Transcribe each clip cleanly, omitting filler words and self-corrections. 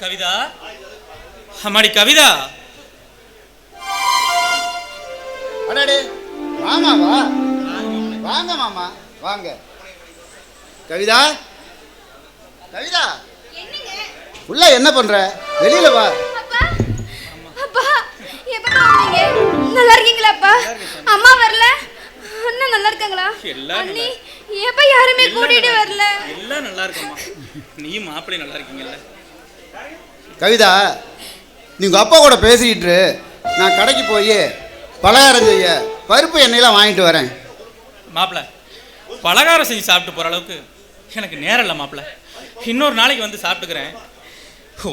கவிதா, அம்மாடி கவிதா. அடடே மாமாவா? வாங்க மாமா வாங்க. கவிதா, கவிதா உள்ள என்ன பண்ற? வெளியில வா. அப்பா எப்ப வந்தீங்க? நல்லா இருக்கீங்களாப்பா? அம்மா வரல? அண்ணா நல்லா இருக்காங்களா? அண்ணி எப்ப யாருமே கூட்டிட்டு வரல? எல்லாம் நல்லா இருக்கம்மா. நீ மாப்பிள்ளை நல்லா இருக்கீங்கல்ல? கவிதா, நீங்க அப்பா கூட பேசிக்கிட்டு நான் கடைக்கு போய் பலகாரம் செய்ய பருப்பு எண்ணெயெல்லாம் வாங்கிட்டு வரேன். மாப்பிள்ளை, பலகாரம் செஞ்சு சாப்பிட்டு போகிற அளவுக்கு எனக்கு நேரம் இல்லை மாப்பிள்ளை. இன்னொரு நாளைக்கு வந்து சாப்பிட்டுக்கிறேன்.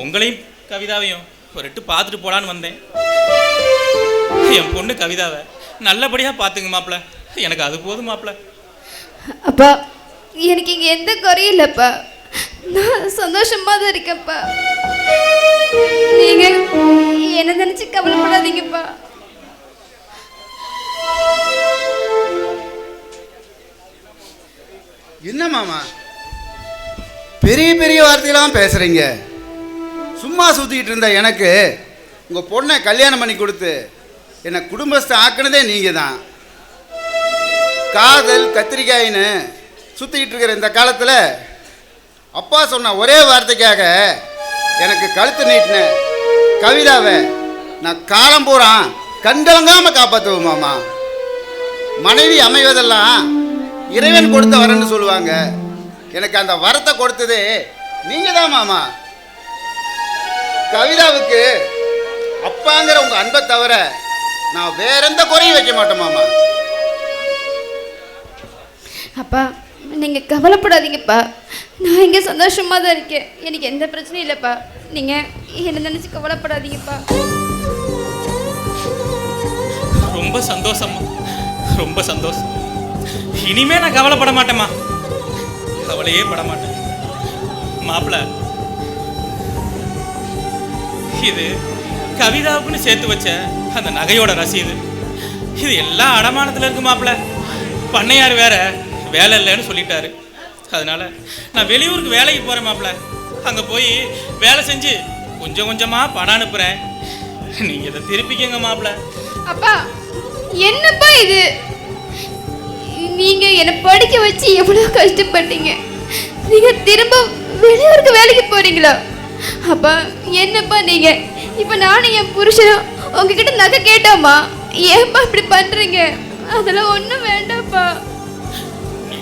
உங்களையும் கவிதாவையும் ஒரு எட்டு பார்த்துட்டு போகலான்னு வந்தேன். என் பொண்ணு கவிதாவை நல்லபடியாக பார்த்துங்க மாப்பிள்ளை. எனக்கு அது போதும் மாப்பிள்ளை. அப்பா, எனக்கு இங்கே எந்த குறையும் இல்லைப்பா. நான் சந்தோஷமாக தான் இருக்கேன்ப்பா. நீங்கள் என்ன நினச்சி கவலைப்படாதீங்கப்பா. என்ன மாமா பெரிய பெரிய வார்த்தையெல்லாம் பேசுறீங்க? சும்மா சுற்றிக்கிட்டு இருந்த எனக்கு உங்கள் பொண்ணை கல்யாணம் பண்ணி கொடுத்து என்னை குடும்பஸ்தை ஆக்கினதே நீங்கள் தான். காதல் கத்திரிக்காயின்னு சுற்றிக்கிட்டு இருக்கிற இந்த காலத்தில் அப்பா சொன்ன ஒரே வார்த்தைக்காக எனக்கு கழுத்து நீட்டின கவிதாவை நான் காலம் பூரா கண்கலங்காமல் காப்பாற்றுவேன் மாமா. மனைவி அமைவதெல்லாம் இறைவன் கொடுத்த வரன்னு சொல்லுவாங்க. எனக்கு அந்த வரத்தை கொடுத்ததே நீங்கள் தான் மாமா. கவிதாவுக்கு அப்பாங்கிற உங்கள் அன்பை தவிர நான் வேற எந்த குறையும் வைக்க மாட்டேன் மாமா. அப்பா, நீங்கள் கவலைப்படாதீங்கப்பா. நான் இங்கே சந்தோஷமாக தான் இருக்கேன். எனக்கு எந்த பிரச்சனையும் இல்லைப்பா. நீங்கள் என்ன நினச்சி கவலைப்படாதீங்கப்பா. ரொம்ப சந்தோஷம்மா, ரொம்ப சந்தோஷம். இனிமே நான் கவலைப்பட மாட்டேம்மா, கவலையே பட மாட்டேன். மாப்பிள்ளை, இது கவிதாவுக்குன்னு சேர்த்து வச்ச அந்த நகையோட ரசீது. இது எல்லாம் அடமானத்தில் இருக்கு மாப்பிள்ளை. பண்ணையார் வேற வேலை இல்லைன்னு சொல்லிட்டாரு. அதனால நான் வெளியூருக்கு வேலைக்கு போகிறேன் மாப்பிள்ளை. அங்கே போய் வேலை செஞ்சு கொஞ்சம் கொஞ்சமாக பணம் அனுப்புகிறேன். நீங்கள் இதை திருப்பிக்கங்க மாப்பிள்ளை. அப்பா, என்னப்பா இது? நீங்கள் என்னை படிக்க வச்சு எவ்வளோ கஷ்டப்பட்டீங்க. நீங்கள் திரும்ப வெளியூருக்கு வேலைக்கு போகிறீங்களா? அப்பா, என்னப்பா நீங்கள் இப்போ நானும் என் புருஷனும் உங்ககிட்ட நகை கேட்டோமா? ஏன்ப்பா இப்படி பண்ணுறீங்க? அதெல்லாம் ஒன்றும் வேண்டாம்ப்பா.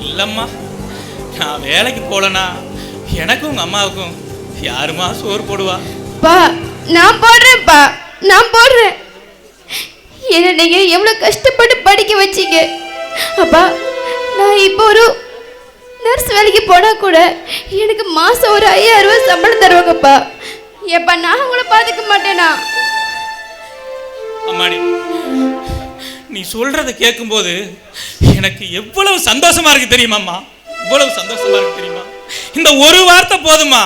இல்லைம்மா, நான் வேலைக்கு போகலன்னா எனக்கும் உங்கள் அம்மாவுக்கும் யாருமா சோறு போடுவா? பா, நான் போடுறேன்ப்பா, நான் போடுறேன். என்ன நீங்கள் எவ்வளோ கஷ்டப்பட்டு படிக்க வச்சிங்க. அப்பா, நான் இப்போ ஒரு நர்ஸ் வேலைக்கு போனால் கூட எனக்கு மாதம் ஒரு 5000 ரூபா சம்பளம் தருவாங்கப்பா. எப்பா, நான் உங்களை பார்த்துக்க மாட்டேனா? அம்மாடி, நீ சொல்கிறத கேட்கும்போது எனக்கு எவ்வளவு சந்தோஷமா இருக்கு தெரியுமாம்மா? இவ்வளவு சந்தோஷமா இருக்கு தெரியுமா? இந்த ஒரு வார்த்தை போதுமா?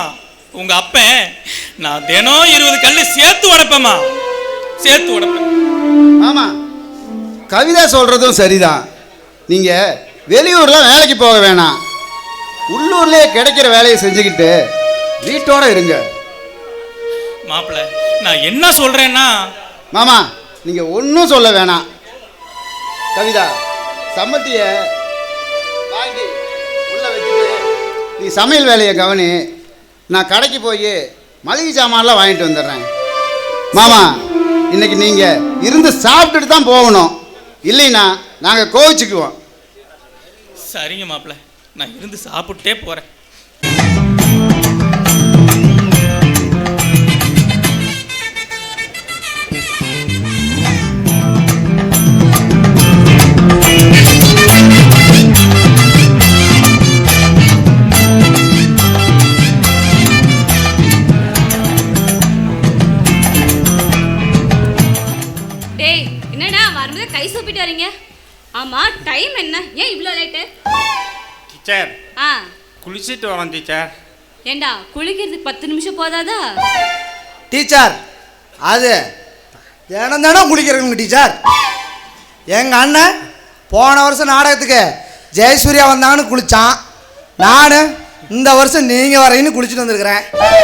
உங்கள் அப்பன் நான் தினம் 20 கல்லு சேர்த்து உடைப்பேம்மா, சேர்த்து உடைப்பேன். ஆமாம், கவிதா சொல்கிறதும் சரிதான். நீங்கள் வெளியூரில் வேலைக்கு போக வேணாம், உள்ளூர்லேயே கிடைக்கிற வேலையை செஞ்சுக்கிட்டு வீட்டோட இருங்க. மாப்பிள்ளை, நான் என்ன சொல்கிறேன்னா, மாமா நீங்கள் ஒன்றும் சொல்ல வேணாம். கவிதா, சம்மட்டியை வாங்கி உள்ளே வச்சுட்டு நீ சமையல் வேலையை கவனி. நான் கடைக்கு போய் மளிகை சாமான்லாம் வாங்கிட்டு வந்துடுறேன். மாமா, இன்னைக்கு நீங்கள் இருந்து சாப்பிட்டுட்டு தான் போகணும், இல்லைன்னா நாங்கள் கோவிச்சுக்குவோம். சரிங்க மாப்பிள்ளை, நான் இருந்து சாப்பிட்டே போகிறேன். கை சூப்பிட்டு வரீங்க? ஆமா, டைம் என்ன? ஏன் இவ்வளோ லேட்டு? டீச்சர், குளிச்சுட்டு வரோம் டீச்சர். ஏண்டா, குளிக்கிறதுக்கு 10 நிமிஷம் போதாதா? டீச்சர், அது தினம் தினம் குளிக்கிறவங்க டீச்சர். எங்கள் அண்ணன் போன வருஷம் நாடகத்துக்கு ஜெயசூர்யா வந்தாங்கன்னு குளித்தான். நான் இந்த வருஷம் நீங்க வரையின்னு குளிச்சுட்டு வந்திருக்கிறேன்.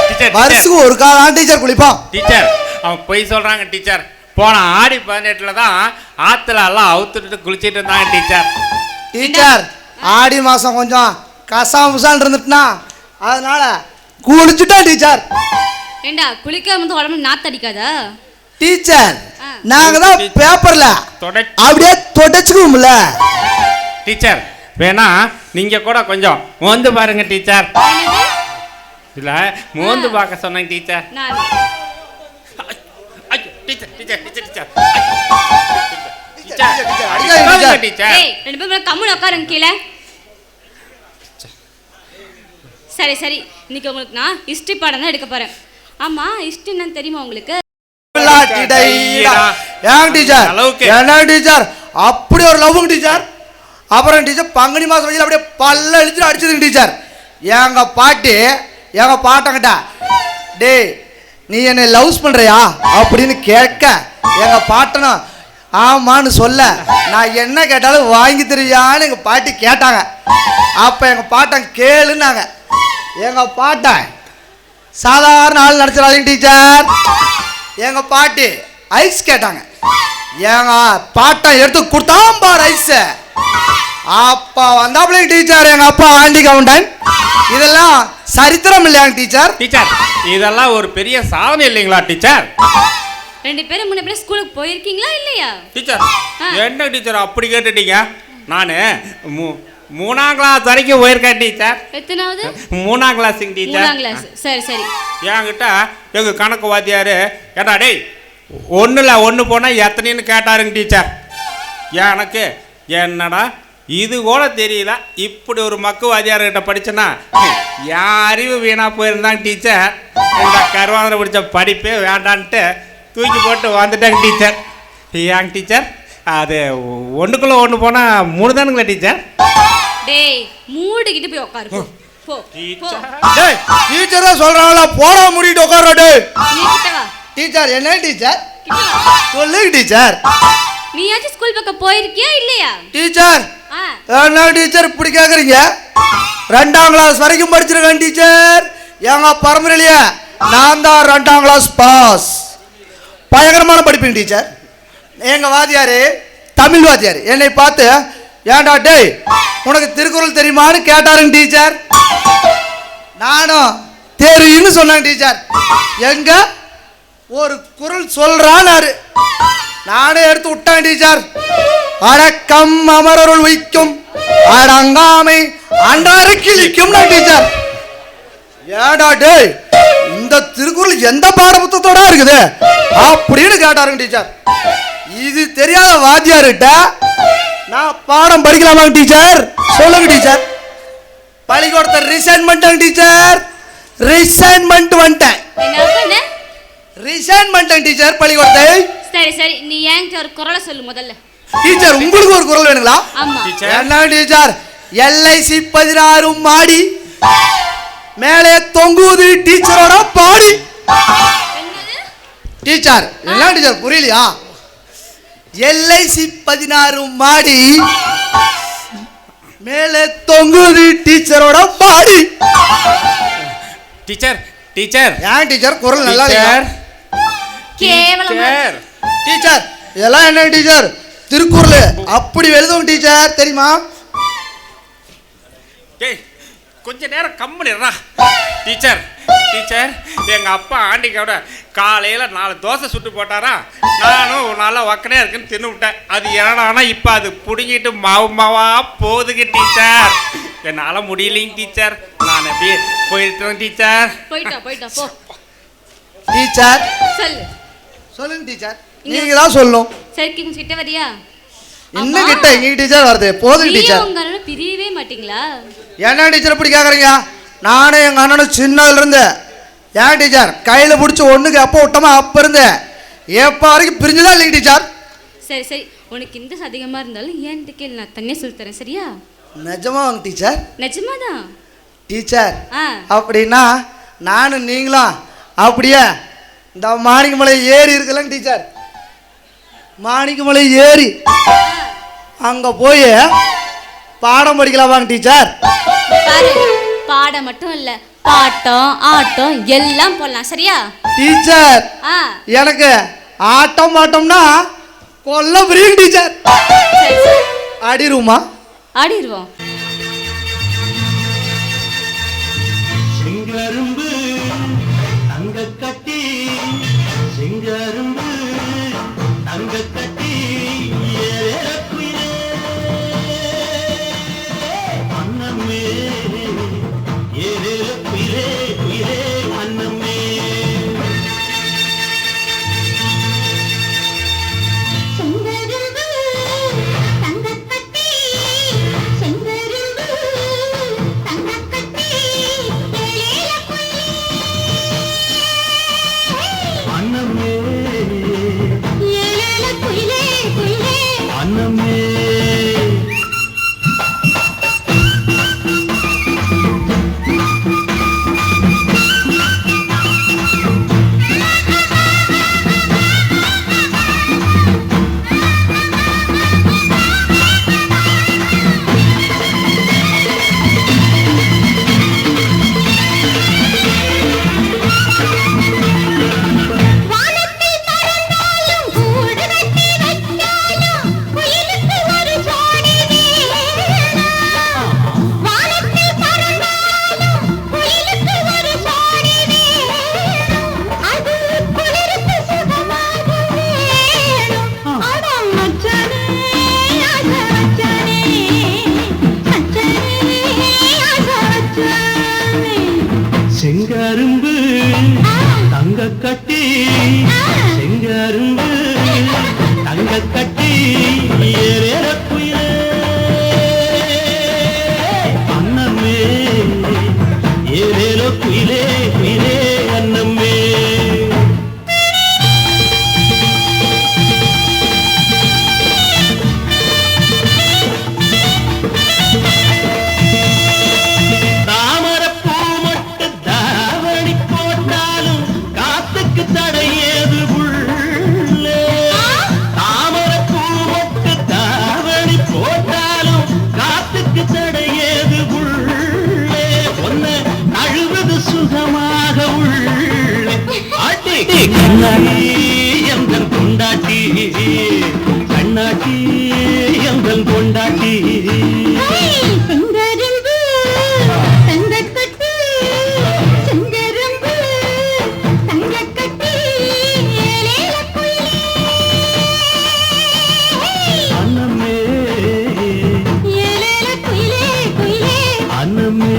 டீச்சர் வருஷத்துக்கு ஒரு காலம் டீச்சர் குளிப்போம். டீச்சர் அவன் பொய் சொல்றாங்க டீச்சர். போன ஆடி 18 தான் ஆத்துல எல்லாம் அவுத்துட்டு குளிச்சிட்டு இருந்தாங்க டீச்சர். டீச்சர் ஆடி மாசம் கொஞ்சம் கசாமுசான் இருந்துட்டுனா அதனால குளிச்சுட்டா டீச்சர். ஏண்டா குளிக்காம வந்து உடம்பு நாத்தடிக்காதா? டீச்சர் நாங்க தான் பேப்பர்ல அப்படியே தொடச்சுக்குவோம்ல. டீச்சர் வேணா நீங்க கூட கொஞ்சம் மோந்து பாருங்க டீச்சர். இல்ல மோந்து பார்க்க சொன்னாங்க டீச்சர். நான் teacher teacher teacher teacher teacher ஏய் ரெண்டு பேரும் கம்முனு உட்காருங்க கீழே. சரி சரி இன்னைக்கு உங்களுக்கு நான் ஹிஸ்ட்ரி பாடம் தான் எடுக்க போறேன். ஆமா ஹிஸ்ட்ரி என்னன்னு தெரியுமா உங்களுக்கு? என்ன டீச்சர் அப்படி ஒரு லவ் டீச்சர். அப்புறம் டீச்சர் பங்குனி மாசம் வயதில் அப்படியே பல்ல இழுத்துட்டு அடிச்சதுங்க டீச்சர். எங்க பாட்டி எங்க பாட்டங்கிட்ட டேய் நீ என்னை லவ்ஸ் பண்றியா அப்படின்னு கேட்க எங்க பாட்டனும் ஆமான்னு சொல்ல நான் என்ன கேட்டாலும் வாங்கி தருவியான்னு எங்க பாட்டி கேட்டாங்க. அப்ப எங்க பாட்டன் கேளுன்னாங்க. எங்க பாட்டன் சாதாரண ஆள் நடிச்சிடாதீங்க டீச்சர். எங்க பாட்டி ஐஸ் கேட்டாங்க. எங்க பாட்டன் எடுத்து கொடுத்தான் பார் ஐஸ். அப்பா வந்தாப்புல டீச்சர் எங்க அப்பா ஆண்டி கவுண்டன். இதெல்லாம் சரித்திரம் இல்லையாங்க டீச்சர்? டீச்சர் இதெல்லாம் ஒரு பெரிய சாதனை இல்லைங்களா டீச்சர்? ரெண்டு பேரும் முன்ன பேர் ஸ்கூலுக்கு போயிருக்கீங்களா இல்லையா? டீச்சர் என்ன டீச்சர் அப்படி கேட்டுட்டீங்க? நான் 3ஆம் கிளாஸ் வரைக்கும் போயிருக்கேன் டீச்சர். எத்தனாவது? 3ஆம் கிளாஸுங்க டீச்சர். 3ஆம் கிளாஸ். சரி சரி. என்கிட்ட எங்க கணக்கு வாத்தியாரு ஏடா டேய் ஒன்றுல ஒன்று போனால் எத்தனைன்னு கேட்டாருங்க டீச்சர். எனக்கு என்னடா இது கூட தெரியல இப்படி ஒரு மக்கு வாத்தியார்கிட்ட படிச்சேன்னா என் அறிவு வீணாக போயிருந்தாங்க டீச்சர். இந்த கருவாந்திர பிடிச்ச படிப்பே வேண்டான்ட்டு தூக்கி போட்டு வந்துட்டாங்க டீச்சர். ஏங்க டீச்சர் அது ஒன்றுக்குள்ளே ஒன்று போனால் 3 தானுங்களா டீச்சர்? டேய் மூடிக்கிட்டு போய் உட்காரு போ போ போ. டேய் டீச்சர் தான் சொல்றாங்களா போடா மூடிட்டு உட்கார்றா டேய். நீ கிட்ட வா. டீச்சர் என்ன டீச்சர் கிட்ட வா. சொல்லுங்க டீச்சர். நீயாச்சும் ஸ்கூல் பக்கம் போயிருக்கியா இல்லையா? டீச்சர் என்ன டீச்சர் இப்படி கேக்குறீங்க? 2ஆம் கிளாஸ் வரைக்கும் படிச்சிருக்கேன் டீச்சர். எங்க பரம்பரையிலேயே நான் தான் 2ஆம் கிளாஸ் பாஸ். பயங்கரமான படிப்பேன் டீச்சர். எங்க வாத்தியாரு தமிழ் வாத்தியார் என்னை பார்த்து ஏன்டா டேய் உனக்கு திருக்குறள் தெரியுமான்னு கேட்டாருங்க டீச்சர். நானும் தெரியும்னு சொன்னேன் டீச்சர். எங்க ஒரு குறள் சொல்றானாரு. நானே எடுத்து விட்டேன் டீச்சர். அடக்கம் அமரருள் வைக்கும் அடங்காமை அன்றாறு கிழிக்கும் டீச்சர். ஏடா டேய் இந்த திருக்குறள் எந்த பாடப்புத்தகத்தோட இருக்குது அப்படின்னு கேட்டாருங்க டீச்சர். இது தெரியாத வாத்தியார்கிட்ட நான் பாடம் படிக்கலாமாங்க டீச்சர்? சொல்லுங்க டீச்சர். பள்ளிக்கூடத்தை ரிசைன் பண்ணிட்டேன் டீச்சர். ரிசைன்மெண்ட் வந்துட்டேன். என்ன பண்ண? ரிசைன் பண்ணிட்டேன் டீச்சர் பள்ளிக்கூடத்தை. சரி சரி நீ என்கிட்ட ஒரு குறளை சொல்லு முதல்ல. டீச்சர் உங்களுக்கு ஒரு குறள் வேணுங்களா? ஆமா. என்ன டீச்சர்? LIC 16 மாடி மேலே தொங்குது டீச்சரோட பாடி. டீச்சர் என்ன டீச்சர் புரியலையா? LIC 16 மாடி மேலே தொங்குது டீச்சரோட பாடி. டீச்சர் டீச்சர் ஏன் டீச்சர் குறள் நல்லா இல்லையா? கேவலமா. டீச்சர் இதெல்லாம் என்ன டீச்சர்? திருக்குறள் அப்படி எழுதும் டீச்சர் தெரியுமா? ஏய் கொஞ்ச நேரம் கம்முனிடுறா டீச்சர். டீச்சர் எங்கள் அப்பா ஆண்டிக்கோட காலையில் 4 தோசை சுட்டு போட்டாரா, நானும் நல்லா ஒக்கனே இருக்குன்னு தின்னு விட்டேன். அது என்னடானா இப்போ அது பிடுங்கிட்டு மாவு மாவா போகுதுங்க டீச்சர். என்னால் முடியலைங்க டீச்சர். நான் அப்படியே போயிட்டேன் டீச்சர். போயிட்டா போயிட்டா போ. டீச்சர் சொல்லு. சொல்லுங்க டீச்சர். நீங்க தான் சொல்லணும். சரி கொஞ்சம் கிட்ட வரியா? என்ன கிட்ட எங்க டீச்சர் வருது போதுங்க டீச்சர். உங்க அண்ணன் பிரியவே மாட்டீங்களா? என்ன டீச்சர் இப்படி கேக்குறீங்க? நானே எங்க அண்ணனும் சின்னதுல இருந்து ஏன் டீச்சர் கையில பிடிச்சி ஒண்ணுக்கு எப்போ விட்டோமா அப்ப இருந்து எப்ப வரைக்கும் பிரிஞ்சுதான் இல்லைங்க டீச்சர். சரி சரி உனக்கு இந்த அதிகமா இருந்தாலும் ஏன்ட்டு கேள்வி நான் தனியா சொல்லி தரேன் சரியா? நிஜமா வாங்க டீச்சர். நிஜமாதான் டீச்சர். அப்படின்னா நானும் நீங்களும் அப்படியே இந்த மாணிக்கமலை ஏரி இருக்குல்லங்க டீச்சர், மாணிக்கமலை ஏரி அங்க போய் பாடம் படிக்கலாமாங்க டீச்சர்? பாரு பாட மட்டும் இல்ல, பாட்டம் ஆட்டம் எல்லாம் போடலாம். சரியா டீச்சர்? ஆ எனக்கு ஆட்டம் மாட்டோம்னா கொல்ல புரியும் டீச்சர். சரி சரி ஆடிருமா? ஆடிடுவோம். செங்கரும்பு தங்க கட்டி, செங்கரும்பு தங்க கட்டி, அன்னமே ஏழு குயிலே குயிலே அன்னமே. செங்கரும்பு தங்க கட்டி, செங்கரும்பு தங்க கட்டி, ஏறேற குயிலே அன்னமே ஏறேற குயிலே குயிலே அன்னமே. கண்ணாட்டி எங்கள் கொண்டாட்டி, கண்ணாட்டி எங்கள் கொண்டாட்டி. செங்கரும்பு தங்கக்கட்டி, செங்கரும்பு தங்கக்கட்டி, ஏலேல குயிலே அன்னமே ஏலேல குயிலே குயிலே அன்னமே.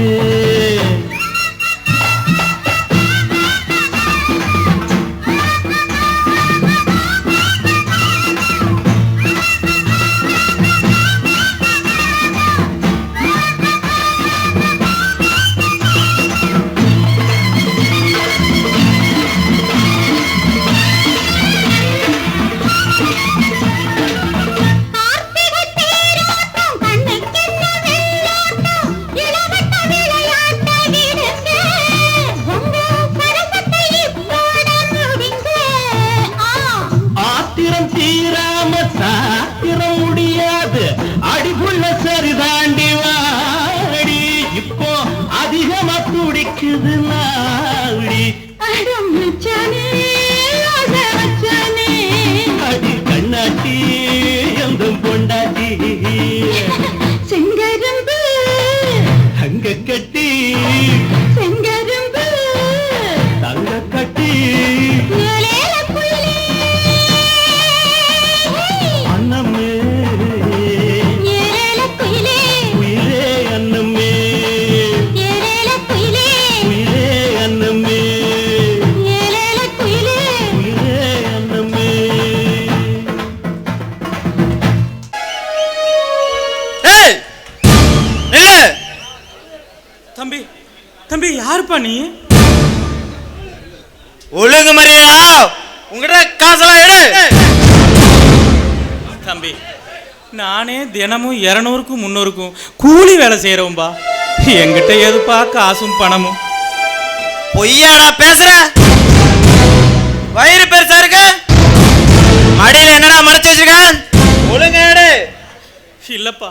தீராம சாத்திரம் முடியாது, அடிக்குள்ள சரிதாண்டி வாடி, இப்போ அதிகமா துடிக்குது நாடி. அடி கண்ணாட்டி எங்கும் பொண்டாட்டி, செங்கரும்பு தங்க கட்டி, செங்கரும்பு தங்க கட்டி, ஏலேல குயிலே அன்னமே ஏலேல குயிலே குயிலே அன்னமே, ஏலேல குயிலே குயிலே அன்னமே, ஏலேல குயிலே குயிலே அன்னமே. ஏய் நில்லு. தம்பி தம்பி யாருப்பா நீ? ஒழுங்கு மரியா, உங்ககிட்ட காசெல்லாம் எடு. தம்பி நானே தினமும் 200க்கும் 300க்கும் கூலி வேலை செய்கிறோம்பா. என்கிட்ட எதுப்பா காசும் பணமும்? பொய்யாடா பேசுற? வயிறு பெருசா இருக்கு, மடியில என்னடா மறைச்சு வச்சிருக்க? ஒழுங்க எடு. இல்லைப்பா,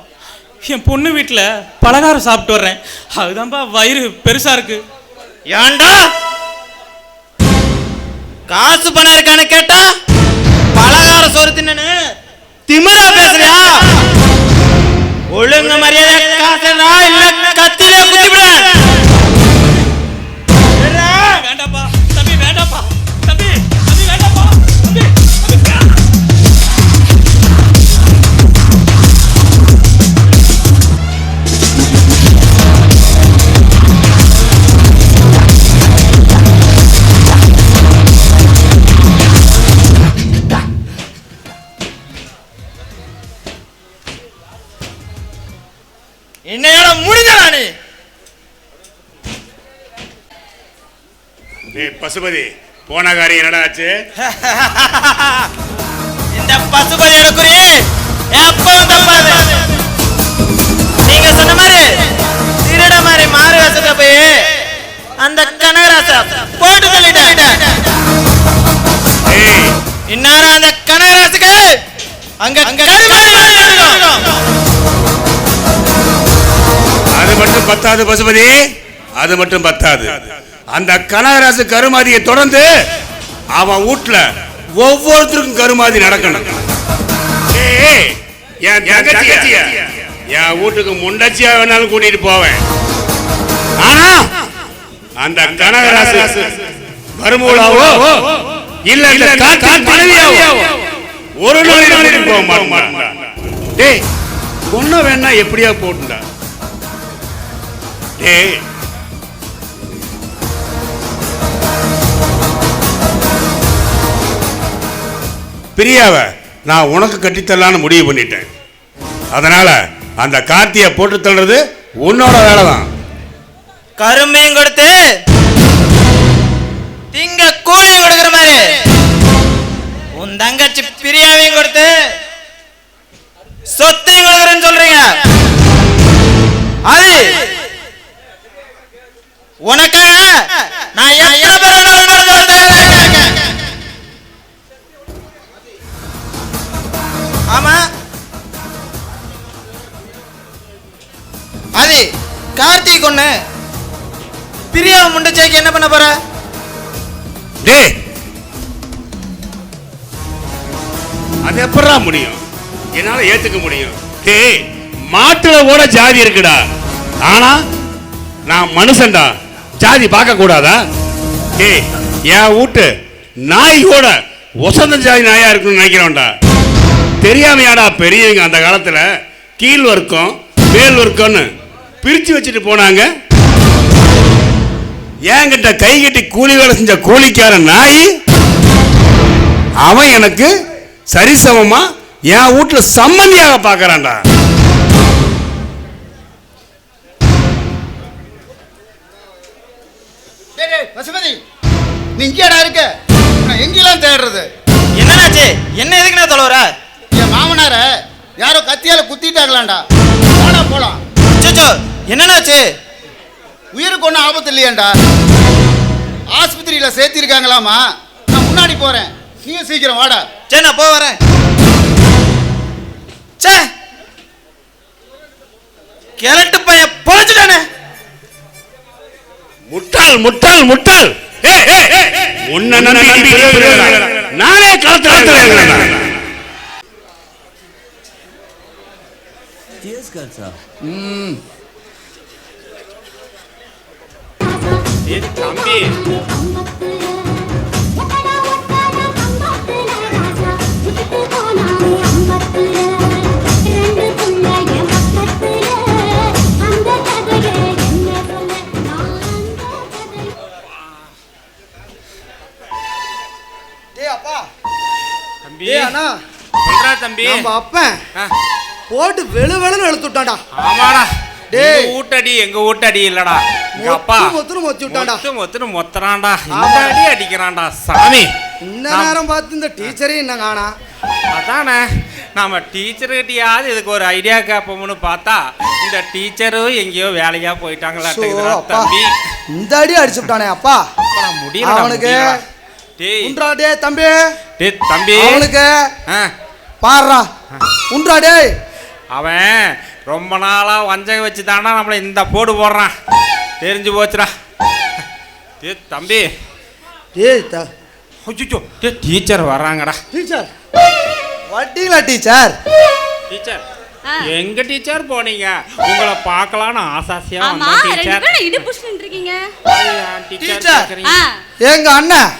என் பொண்ணு வீட்டில் பலகாரம் சாப்பிட்டு வர்றேன். அதுதான்ப்பா வயிறு பெருசா இருக்கு. ஏன்டா காசு பணம் இருக்கான்னு கேட்டா பலகார சோறு தின்னு திமிரா பேசுறியா? ஒழுங்கு மரியாதை காசுடா இல்ல கத்தில குத்தி விடு. வேண்டாப்பா தம்பி, வேண்டாப்பா தம்பி, தம்பி வேண்டாப்பா தம்பி, என்னையோட முடிஞ்சலானே. பசுபதி போன காரியம் என்னடா ஆச்சு? இந்த பசுபதியோட குறி எப்பவும் தப்பாது. நீங்க சொன்ன மாதிரி திருட மாதிரி மாறு வேஷத்தை போய் அந்த கனகராச போட்டு தள்ளிட்டேன். இன்னார அந்த கனகராசுக்கு அங்க அது மட்டும் பத்தாது பசுபதி, அது மட்டும் பத்தாது. அந்த கனகராசு கருமாதியை தொடர்ந்து அவன் வீட்டுல ஒவ்வொருத்தருக்கும் கருமாதி நடக்கணும். என் தங்கச்சிய என் வீட்டுக்கு முண்டச்சியா வேணாலும் கூட்டிட்டு போவேன். ஆனா அந்த கனகராசு மருமூலாவோ இல்ல மனைவியாவோ ஒரு நாள் போக மாட்டான். டேய் கொன்ன வேணா எப்படியா போட்டுண்டா. டேய் பிரியாவ நான் உனக்கு கட்டித்தரலான்னு முடிவு பண்ணிட்டேன். அதனால அந்த கார்த்தியை போட்டு தள்ளுறது உன்னோட வேலை தான். கருமையும் கொடுத்து திங்க கூலி கொடுக்கிற மாதிரி உன் தங்கச்சி பிரியாவையும் கொடுத்து சொத்தையும் கொடுக்குறேன்னு சொல்றீங்க. அது உனக்காக நான் எத்தனை பேர் ஆமா அது கார்த்திக் ஒண்ணு பிரியாவை முண்டச்சேக்கு என்ன பண்ண போற? டேய் அது எப்படா முடியும்? என்னால ஏத்துக்க முடியும். டேய் மாட்டுல கூட ஜாதி இருக்குடா. ஆனா நான் மனுஷன்டா, ஜாதி பார்க்க கூடாதா? டேய் என் வீட்டு நாய் கூட வசந்த ஜாதி நாயா இருக்குன்னு நினைக்கிறோம்டா. தெரியாமையாடா பெரியவங்க அந்த காலத்துல கீழ் வர்க்கம் மேல் வர்க்கம்னு பிரிச்சு வச்சுட்டு போனாங்க. என்கிட்ட கை கட்டி கூலி வேலை செஞ்ச கூலிக்கார நாய் அவன் எனக்கு சரிசமமா என் வீட்டுல சம்பந்தியாக பாக்குறான்டா. பசுபதி நீ இங்கேடா இருக்க? நான் எங்கெல்லாம் தேடுறது? என்னாச்சு? என்ன எதுக்கு நான் தொலைவர? என் மாமனார யாரோ கத்தியால குத்திட்டாங்களாண்டா. போனா போலாம். என்னன்னாச்சு? உயிருக்கு ஒன்றும் ஆபத்து இல்லையாண்டா. ஆஸ்பத்திரியில சேர்த்திருக்காங்களாமா. நான் முன்னாடி போறேன், நீயும் சீக்கிரம் வாடா. சரி நான் போக வரேன். சே கிழட்டு பையன் பொழைச்சுட்டானே. முட்டாள் முட்டாள் முட்டாள். உன்னை நம்பி நானே களத்தில் தம்பி தம்பி அண்ணா சொல்றா தம்பி. நம்ம அப்பன் போட்டு வெளு வெளுன்னு எழுத்து விட்டான்டா. ஆமாடா. டேய் ஊட்டடி எங்க ஊட்டடி இல்லடா. எங்க அப்பா மொத்துன்னு மொத்தி விட்டான்டா. மொத்துன்னு மொத்தறான்டா. இந்த அடி அடிக்கிறான்டா சாமி. இந்த நேரம் பார்த்து இந்த டீச்சரே என்ன காணா. அதானே நம்ம டீச்சர்கிட்டயாவது இதுக்கு ஒரு ஐடியா கேட்போம்னு பார்த்தா இந்த டீச்சரும் எங்கேயோ வேலையா போயிட்டாங்களா தம்பி. இந்த அடி அடிச்சு விட்டானே அப்பா. முடியல அவனுக்கு. டேய் உன்றா டே தம்பி. டேய் தம்பி அவனுக்கு பாறா உன்றா டேய். அவன் ரொம்ப நாளாக வஞ்சகம் வச்சு தானா நம்மளை இந்த போடு போடுறான். தெரிஞ்சு போச்சுடா. தம்பி அச்சோ டீச்சர் வர்றாங்கடா. டீச்சர் வட்டிங்களா டீச்சர்? டீச்சர் எங்க டீச்சர் போனீங்க? உங்களை பார்க்கலான்னு ஆசாசியா ஆமா, வந்தேன் ரெண்டு டீச்சர். பேரும் இடுப்புடிச்சு நின்னுட்டீங்க. டீச்சர் ஆ, எங்க அண்ணன்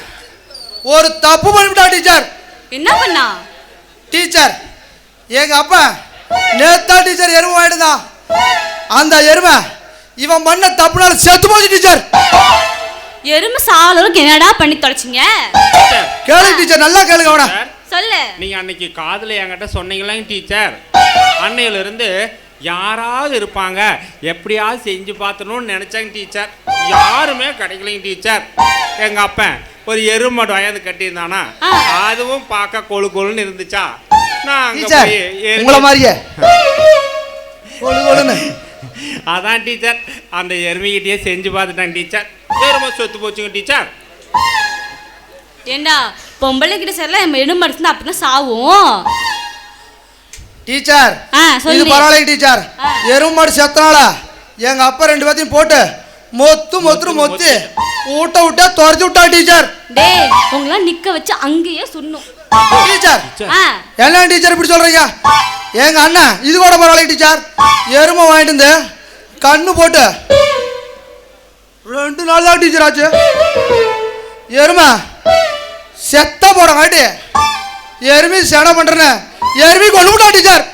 ஒரு தப்பு பண்ணிவிட்டா டீச்சர். என்ன பண்ணா? டீச்சர் எங்க அப்பா நேத்தா டீச்சர் எருமை வாங்கிட்டு அந்த எருமை இவன் பண்ண தப்புனால செத்து போச்சு டீச்சர். எருமை சாலருக்கு என்னடா பண்ணி தொலைச்சிங்க? கேளு டீச்சர், நல்லா கேளுங்க அவன. சொல்லு. நீங்க அன்னைக்கு காதுல என்கிட்ட சொன்னீங்களா டீச்சர்? அன்னையில இருந்து யாராவது இருப்பாங்க, எப்படியாவது செஞ்சு பார்த்தணும்னு நினைச்சாங்க டீச்சர். யாருமே கிடைக்கலைங்க டீச்சர். எங்க அப்பன் ஒரு எருமாடு வயது கட்டியிருந்தானா, அதுவும் பார்க்க கொழு கொழுன்னு இருந்துச்சா. நான் அங்க டீச்சர் போய் உங்கள மாதிரியே கொழு கொழுன்னு. அதான் டீச்சர் அந்த எருமைகிட்டயே செஞ்சு பார்த்துட்டாங்க டீச்சர். எருமை சொத்து போச்சுங்க டீச்சர். ஏண்டா பொம்பளை கிட்ட சரில எருமை அடிச்சுனா அப்பதான் சாவும். டீச்சர் இது சொல்லு. பரவாயில்ல டீச்சர். எருமாடு செத்தனால எங்க அப்பா ரெண்டு பேத்தையும் போட்டு மொத்து ஊட்ட விட்டா துரத்தி விட்டா டீச்சர். டேய் உங்கள நிக்க வச்சு அங்கேயே சுண்ணும். டீச்சர் என்ன டீச்சர் இப்படி சொல்றீங்க? எங்க அண்ணன் இது கூட பரவாயில்ல டீச்சர். எருமை வாங்கிட்டு வந்து கண்ணு போட்டு 2 நாள் தான் டீச்சர் ஆச்சு. எருமை செத்த போட காட்டி எருமை சேனை பண்றேன்னு எருமை கொண்டு விட்டா டீச்சர்.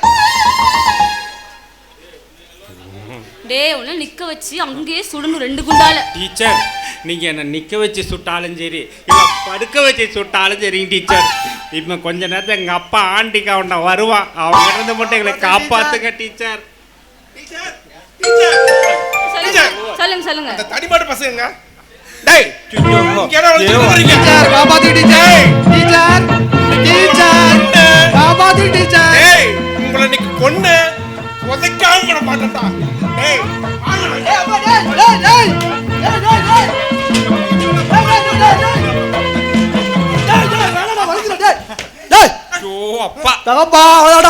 டேய் உன்ன நிக்க வச்சு அங்கேயே சுடணும் 2 குண்டால. டீச்சர் நீங்க என்ன நிக்க வச்சு சுட்டாலும் சரி, இல்ல படுக்க வச்சு சுட்டாலும் சரிங்க டீச்சர். இப்ப கொஞ்ச நேரத்துல எங்க அப்பா ஆண்டிக்கு அவன வருவான். அவங்க இருந்து மட்டும் எங்களை காப்பாத்துங்க டீச்சர். சொல்லுங்க. அந்த தடிமாடு பசங்க டேய் டீச்சர் காப்பாத்து டீச்சர். டீச்சர் காப்பாத்து டீச்சர். டேய் உங்களை இன்னைக்கு கொன்னு உதைக்காம விட மாட்டேன்டா. டேய் அப்பா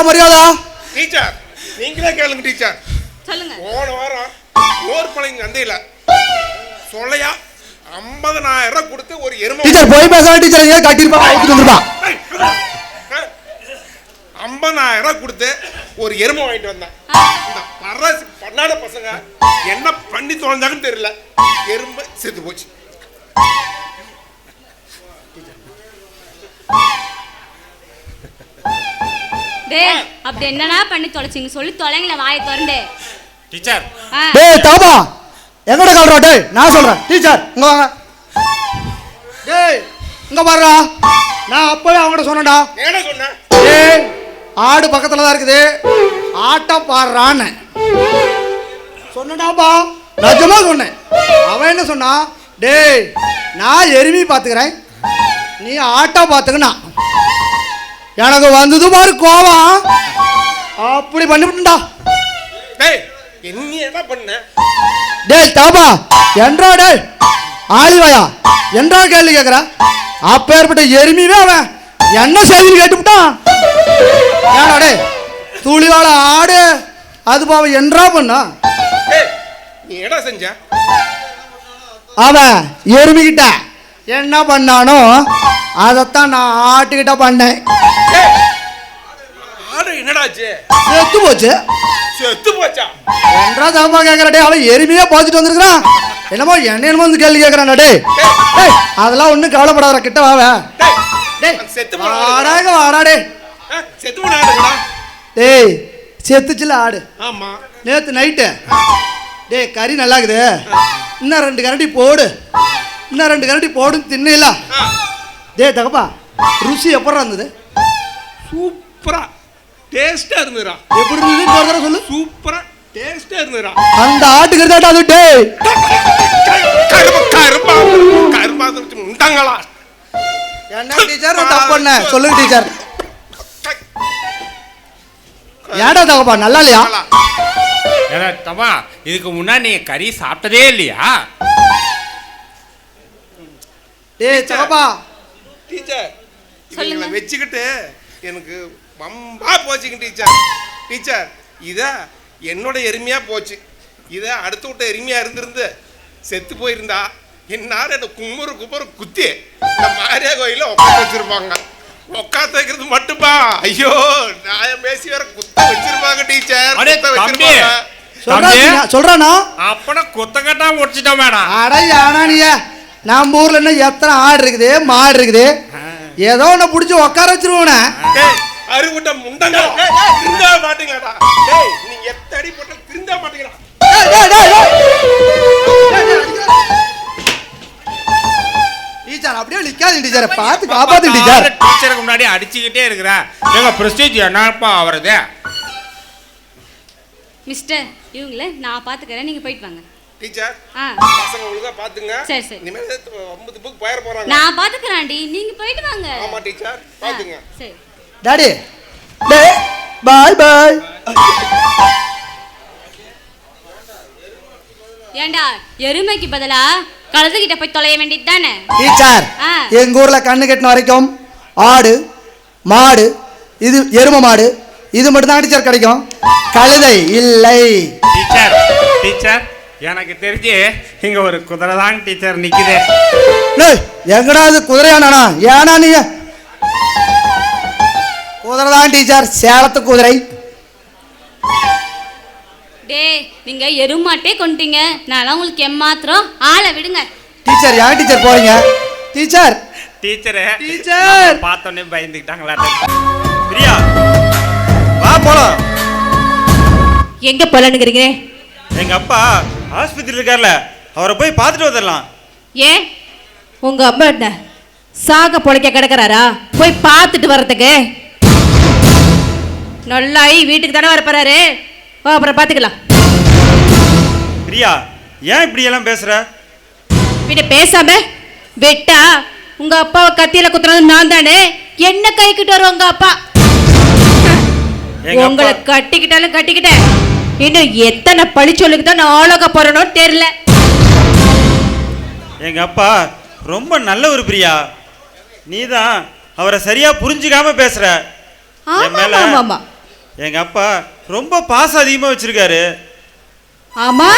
மரியாதை டீச்சர் நீங்களே கேளுங்க டீச்சர். சொல்லுங்க. போன வாரம் ஓர்பளைங்க சந்தையில சொல்லையா 50,000 கொடுத்து ஒரு எருமை. டீச்சர் போய் பேசாத டீச்சர், ஏன் கட்டிருப்பாங்க ஊத்திட்டு வந்துருப்பா. 50,000 கொடுத்து ஒரு எருமை வாங்கிட்டு வந்தேன். இந்த பரஸ் பண்ணாத பசங்க என்ன பண்ணி தொலைஞ்சாங்கன்னு தெரியல, எருமை செத்து போச்சு. டேய் அப்படி என்னடா பண்ணி தொலைச்சிங்க சொல்லி தொலைங்கள வாயை திறந்து. டீச்சர் டேய் தாபா எங்கட கால்றா? டேய் நான் சொல்றேன் டீச்சர் இங்க வாங்க. டேய் இங்க பாருடா, நான் அப்பவே அவங்ககிட்ட சொன்னேன்டா. என்ன சொன்ன? டேய் ஆடு பக்கத்துல தான் இருக்குது, ஆட்டம் பாடுறான்னு சொன்னடாப்பா. நிஜமா சொன்னேன். அவன் என்ன சொன்னா, டேய் நான் எருமி பாத்துக்கிறேன், நீ ஆட்டா பாத்துக்கண்ணா. எனக்கு வந்தது பாரு கோவம், அப்படி பண்ணிவிட்டா. டேய் என்ன பண்ண? டேய் தாபா என்றா டேய் ஆளிவாயா என்றா கேள்வி கேட்குற? அப்பேற்பட்ட எருமிவே அவன் என்ன செய்தி கேட்டுவிட்டான். ஏடா டேய் துளிவாழ ஆடு அது பாவம் என்றா பண்ணா. நீ என்ன செஞ்ச? அவன் எருமிக்கிட்ட என்ன பண்ணானோ அதைத்தான் நான் ஆட்டுக்கிட்ட பண்ணேன். ஆடு என்னடாச்சு? செத்து போச்சு. செத்து போச்சா? என்றா தாப்பா கேட்கற? டே அவன் எருமையே போச்சுட்டு வந்திருக்கிறான், என்னமோ என்ன வந்து கேள்வி கேட்கறான். டேய் அதெல்லாம் ஒன்றும் கவலைப்படாத, கிட்ட வாவே. டேய் வாடாங்க வாடா. டே செத்து போனாடுடா. டேய் செத்துச்சுல ஆடு. ஆமா நேற்று நைட்டு. டேய் கறி நல்லா இருக்குது, இன்னும் 2 கரண்டி போடு, இன்னும் 2 கரண்டி போடுன்னு தின்னல. டேய் தகப்பா ருசி எப்படா இருந்தது? சூப்பரா டேஸ்டா இருந்துடா. எப்படி இருந்தது ஒரு தடவை சொல்லு. சூப்பரா டேஸ்டா இருந்துடா. அந்த ஆட்டுக்கு இருந்தா அது. டேய் கரும்பா உண்டாங்களா? என்ன டீச்சர் தப்பு பண்ண சொல்லுங்க டீச்சர். ஏடா தகப்பா நல்லா இல்லையா? தப்பா இதுக்கு முன்னாடி நீங்க கறி சாப்பிட்டதே இல்லையா? டேய் தகப்பா டீச்சர் சொல்லுங்க. வச்சுக்கிட்டு எனக்கு வம்பா போச்சுங்க டீச்சர். டீச்சர் இதை என்னோட எருமையாக போச்சு. இதை அடுத்த விட்ட எருமையாக இருந்திருந்து செத்து போயிருந்தா என்னாரும் என்ன கும்பரு குத்தி இந்த மாரியா கோயிலில் உட்காந்து வச்சிருப்பாங்க. உட்காந்து வைக்கிறது மட்டுமா, ஐயோ நியாயம் பேசி வேற குத்த வச்சிருப்பாங்க டீச்சர். சொல்றானா அப்பனா குத்தங்கட்டா முடிச்சிட்டா மேடம். அடையானியா நம்ம ஊர்ல என்ன எத்தனை ஆடு இருக்குது மாடு இருக்குது, ஏதோ ஒண்ணு புடிச்சு உட்கார வச்சிருவோனே. அறுபட்ட முண்டங்க திருந்த மாட்டீங்கடா. நீ எத்தடி போட்ட திருந்த மாட்டீங்கடா. டீச்சர் அப்படியே நிக்காதீங்க டீச்சர், பார்த்து காப்பாத்து டீச்சர். டீச்சருக்கு முன்னாடி அடிச்சுக்கிட்டே இருக்கிறேன். எங்க பிரஸ்டீஜ் என்னப்பா அவரது? மிஸ்டர் இவங்கள நான் பார்த்துக்கிறேன், நீங்கள் போயிட்டு வாங்க. டீச்சர் பசங்க ஒழுங்கா பாத்துங்க. சரி சரி. இனிமேல் 50 புக் போயிர போறாங்க. நான் பார்த்துக்கிறேன்டி, நீங்க போயிட்டு வாங்க. ஆமா டீச்சர் பாத்துங்க. சரி டாடி பாய் பாய். ஏண்டா எருமைக்கு பதிலா கழுதுகிட்ட போய் தொலைய வேண்டியது தானே? டீச்சர் எங்க ஊர்ல கண்ணு கட்டின வரைக்கும் ஆடு மாடு இது எரும மாடு இது மட்டும் தான் டீச்சர் கிடைக்கும், கழுதை இல்லை. டீச்சர் டீச்சர் எனக்கு தெரிஞ்சு இங்க ஒரு குதிரை தான் டீச்சர் நிக்குது. எங்கடா இது குதிரையானா? ஏனா நீ குதிரை தான் டீச்சர், சேலத்து குதிரை. டேய் நீங்க எருமாட்டே கொண்டீங்க, நான் உங்களுக்கு எம்மாத்திரம் ஆளை விடுங்க. டீச்சர் ஏன் டீச்சர் போறீங்க? டீச்சர் டீச்சர் டீச்சர் பார்த்தோன்னே பயந்துக்கிட்டாங்களா? பிரியா வா போலாம். எங்க போலான்னுக்கிறீங்க? எங்க அப்பா ஆஸ்பத்திரி இருக்கார்ல, அவரை போய் பார்த்துட்டு வந்துடலாம். ஏன் உங்க அம்மா என்ன சாக பொழைக்க கிடக்குறாரா? போய் பார்த்துட்டு வர்றதுக்கு நல்லாயி வீட்டுக்கு தானே வரப்போறாரு, அப்புறம் பார்த்துக்கலாம். பிரியா ஏன் இப்படி எல்லாம் பேசுற? பின்ன பேசாம வெட்டா உங்க அப்பாவை கத்தியில குத்துறது நான் தானே, என்ன கைக்கிட்டு வரும் உங்க அப்பா. உங்களை கட்டிக்கிட்டாலும் கட்டிக்கிட்டேன், இன்னும் எத்தனை பழிச்சொல்லுக்கு தான் நான் ஆளோக போறனோ தெரியல. எங்க அப்பா ரொம்ப நல்ல ஒரு பிரியா, நீதான் அவரை சரியா புரிஞ்சுக்காம பேசுற. என் மேல எங்க அப்பா ரொம்ப பாசம் அதிகமா வச்சிருக்காரு. ஆமா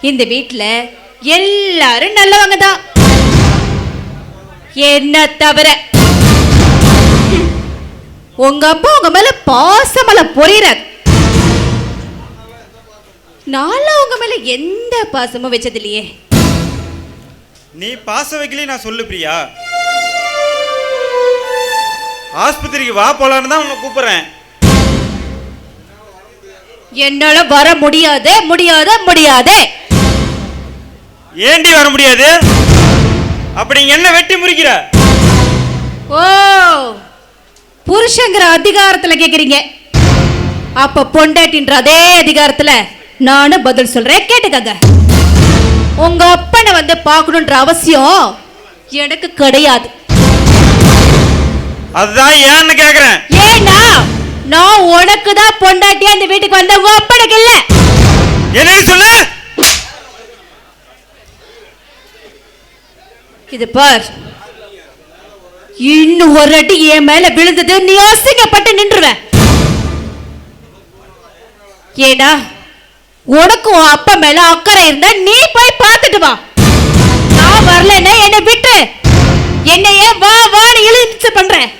இந்த வீட்டுல எல்லாரும் நல்லவங்க தான், என்ன தவிர. உங்க அப்பா உங்க மேல பாசமல பொறிறார், நானும் உங்க மேல எந்த பாசமும் வச்சது இல்லையே. நீ பாசம் வைக்கலையே நான் சொல்லு பிரியா. ஆஸ்பத்திரிக்கு வா போலான்னு தான் உன்னை கூப்பிடுறேன். என்னால வர முடியாது முடியாது முடியாது. ஏண்டி வர முடியாது? அப்படி என்ன வெட்டி முறிக்கிற? ஓ புருஷங்கிற அதிகாரத்துல கேக்குறீங்க, அப்ப பொண்டாட்டின்ற அதே அதிகாரத்துல நானும் பதில் சொல்றேன், கேட்டுக்கங்க. உங்க அப்பனை வந்து பார்க்கணுன்ற அவசியம் எனக்கு கிடையாது. அதுதான் ஏன்னு கேக்குறேன். ஏன்னா நான் உனக்கு தான் பொண்டாட்டியா அந்த வீட்டுக்கு வந்த, உங்க அப்பனுக்கு இல்ல. என்ன சொல்லு? இது பார், இன்னும் ஒரு அடி என் மேல விழுந்தது நீ அசிங்கப்பட்டு நின்றுவேன். ஏடா உனக்கு உன் அப்பா மேல அக்கறை இருந்தா நீ போய் பார்த்துட்டு வா. நான் வரலன்னா என்னை விட்டு என்னைய வா வான்னு இழுத்து பண்றேன்.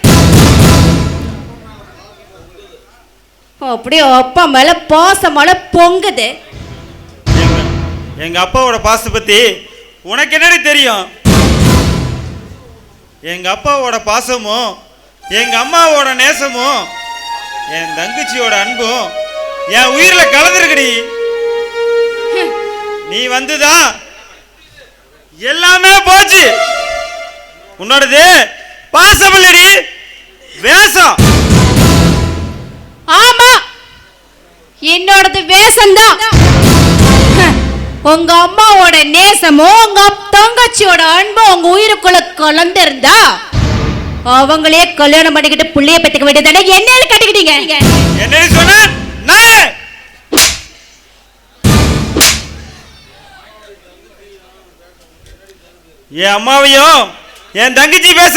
அப்படியே அப்பா மேல பாசமால பொங்குது. எங்க அப்பாவோட பாசத்தை பத்தி உனக்கு என்னடி தெரியும்? எங்க அப்பாவோட பாசமும் எங்க அம்மாவோட நேசமும் என் தங்கச்சியோட அன்பும் என் உயிரில கலந்துருக்குடி. நீ வந்துதான் எல்லாமே போச்சு. உன்னோடது பாசம் இல்லடி, வேஷம். ஆமா என்னோடது வேஷம்தான். உங்க அம்மாவோட நேசமும் உங்க தங்கச்சியோட அன்பும் உங்க உயிருக்குள்ள கலந்திருந்தா அவங்களே கல்யாணம் பண்ணிக்கிட்டு புள்ளைய பெற்றுக்க வேண்டியதானே, என்ன கட்டிக்கிட்டீங்க? என்ன சொன்ன? என் அம்மாவையும் என் தங்கச்சி பேச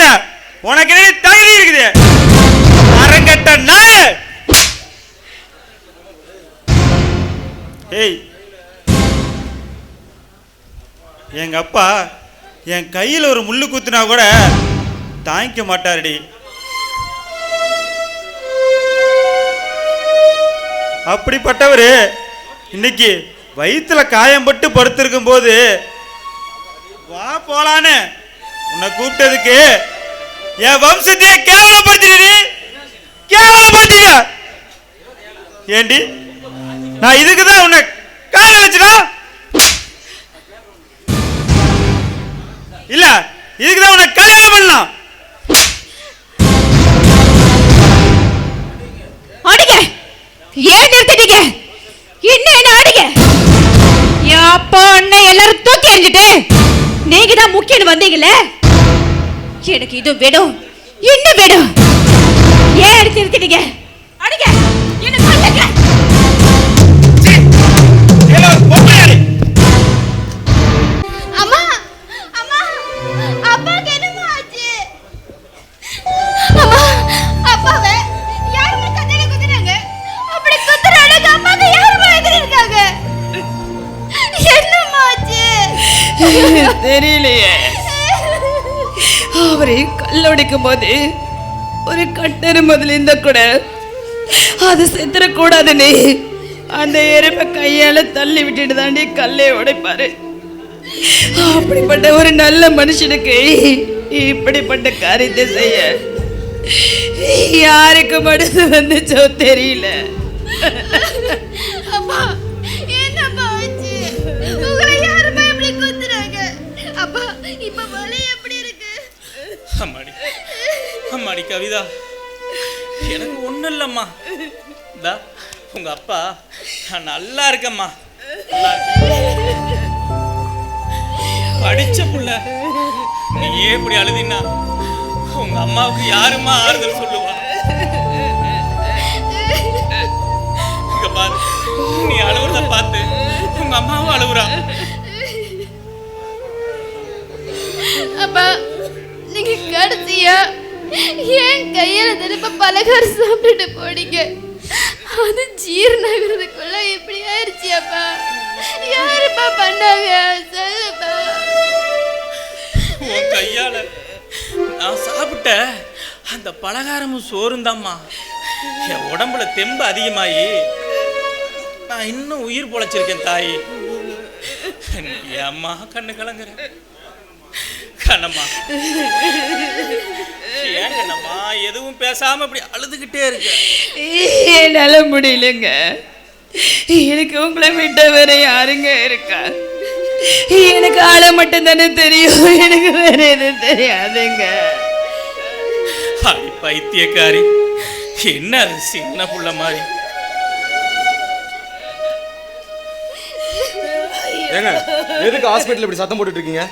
உனக்கு தகுதி இருக்குது. அரங்கட்ட நாய ஏய், எங்க அப்பா என் கையில் ஒரு முள்ளு குத்துனா கூட தாங்கிக்க மாட்டாருடி. அப்படிப்பட்டவர் இன்னைக்கு வயிற்றுல காயம்பட்டு படுத்திருக்கும் போது வா போலான்னு உன்னை கூப்பிட்டதுக்கு என் வம்சத்தையே கேவலப்படுத்திட்ட. ஏண்டி, நான் இதுக்கு தான் உன்னை கால வச்சுடா இல்ல, இதுக்கு தான் உன்னை கல்யாணம் பண்ணலாம். அடிங்க, ஏன் நிறுத்திட்டீங்க? இன்னும் என்ன அடிங்க? என் அப்பா அண்ணன் எல்லாரும் தூக்கி எறிஞ்சிட்டு நீங்க தான் முக்கியம் வந்தீங்களே, எனக்கு இது வேணும், இன்னும் வேணும். ஏன் எடுத்து நிறுத்திட்டீங்க? அடிங்க, என்ன சொல்லுங்க. அம்மா அம்மா அப்பாக்கு என்னமா ஆச்சு? அம்மா அப்பாவை யாருமே கதையில குத்துறாங்க. அப்படி குத்துறாங்க, அப்பாக்கு யாருமே எதிரிருக்காங்க. என்னமா ஆச்சு? தெரியலையே. அவரை கல்லொடிக்கும் போது ஒரு கட்டரு முதல்ல இருந்தா கூட அது செத்துறக்கூடாதுன்னு அந்த எருமை கையால தள்ளி விட்டுட்டு தாண்டி கல்லை உடைப்பாரு. அப்படிப்பட்ட ஒரு நல்ல மனுஷனுக்கு இப்படிப்பட்ட காரியத்தை செய்ய யாருக்கு மனசு வந்துச்சோ தெரியல. அப்பா என்னப்பா ஆச்சு? உங்களை யாருமே இப்படி குத்துறாங்க. அப்பா இப்ப வலி எப்படி இருக்கு? அம்மாடி அம்மாடி கவிதா, எனக்கு ஒன்றும் இல்லைம்மா. இந்தா உங்க அப்பா நான் நல்லா இருக்கேம்மா, நல்லா இருக்கேன். படிச்ச புள்ள நீயே இப்படி அழுதினா உங்க அம்மாவுக்கு யாருமா ஆறுதல் சொல்லுவா? இங்க பாரு, நீ அழுவுறத பார்த்து உங்க அம்மாவும் அழுவுறா. அப்பா நீங்க கடைசியா என் கையில திரும்ப பலகாரம் சாப்பிட்டுட்டு போனீங்க. அது ஜீரணாகிறதுக்குள்ள இப்படி ஆயிடுச்சு. அப்பா யாருப்பா பண்ணாங்க சொல்லுப்பா. உன் கையால நான் சாப்பிட்ட அந்த பலகாரமும் சோறும் தாம்மா என் உடம்புல தெம்பு அதிகமாகி நான் இன்னும் உயிர் பொழைச்சிருக்கேன் தாயி. என் அம்மா கண்ணு கலங்குறேன். கண்ணம்மா, ஏன் கண்ணம்மா எதுவும் பேசாம இப்படி அழுதுகிட்டே இருக்க? என்னால முடியலங்க. எனக்கு உங்களை விட்ட வேற யாருங்க இருக்கா? எனக்கு ஆளை மட்டும் தானே தெரியும், எனக்கு வேற எதுவும் தெரியாதுங்க. அடி பைத்தியக்காரி, என்ன அது சின்ன புள்ள மாதிரி? ஏங்க, எதுக்கு ஹாஸ்பிட்டல் இப்படி சத்தம் போட்டுட்டு இருக்கீங்க?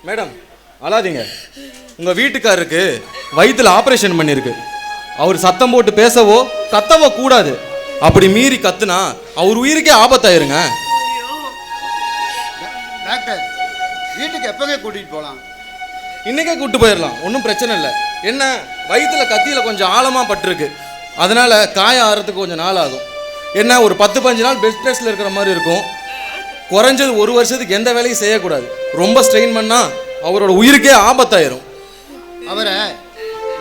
மேடம் அழாதீங்க. உங்கள் வீட்டுக்காரருக்கு வயிற்றுல ஆப்ரேஷன் பண்ணியிருக்கு. அவர் சத்தம் போட்டு பேசவோ கத்தவோ கூடாது. அப்படி மீறி கத்துனா அவர் உயிருக்கே ஆபத்தாயிருங்க. டாக்டர் வீட்டுக்கு எப்போங்க கூட்டிகிட்டு போகலாம்? இன்னைக்கே கூட்டு போயிடலாம், ஒன்றும் பிரச்சனை இல்லை. என்ன, வயிற்றுல கத்தியில் கொஞ்சம் ஆழமாக பட்டிருக்கு, அதனால் காயம் ஆறுறதுக்கு கொஞ்சம் நாள் ஆகும். என்ன, ஒரு 10-15 நாள் பெட் ரெஸ்ட்டில் இருக்கிற மாதிரி இருக்கும். குறைஞ்சது 1 வருஷத்துக்கு எந்த வேலையும் செய்யக்கூடாது. ரொம்ப ஸ்ட்ரெயின் பண்ணால் அவரோட உயிருக்கே ஆபத்தாயிரும். அவரை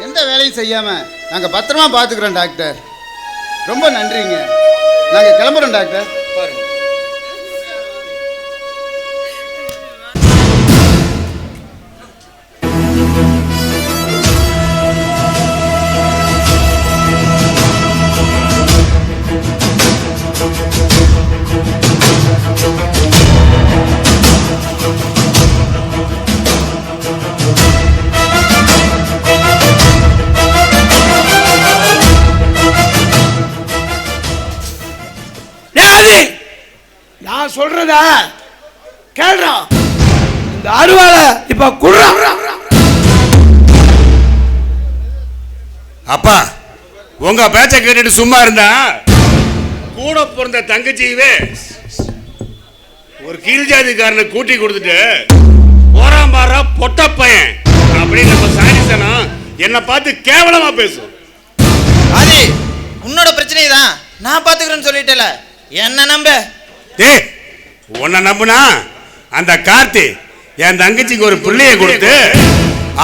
எந்த வேலையும் செய்யாமல் நாங்கள் பத்திரமா பார்த்துக்குறோம் டாக்டர். ரொம்ப நன்றிங்க. நாங்கள் கிளம்புறோம் டாக்டர். பாருங்க. நான் சொல்றத கேள்றா. இந்த அருவாளை இப்ப குடுறா. அப்பா, உங்க பேச்ச கேட்டுட்டு சும்மா இருந்தா கூட பிறந்த தங்கச்சியவே ஒரு கீழ் ஜாதிக்காரனை கூட்டி கொடுத்துட்டு போறான் பாரா பொட்ட பையன் அப்படின்னு நம்ம சாதிசனா என்னை பார்த்து கேவலமா பேசும். அது உன்னோட பிரச்சனை தான், நான் பாத்துக்கிறேன்னு சொல்லிட்டல. என்ன நம்ப டேய் உன்னை நம்புனா அந்த கார்த்தி என் தங்கச்சிக்கு ஒரு பிள்ளைய கொடுத்து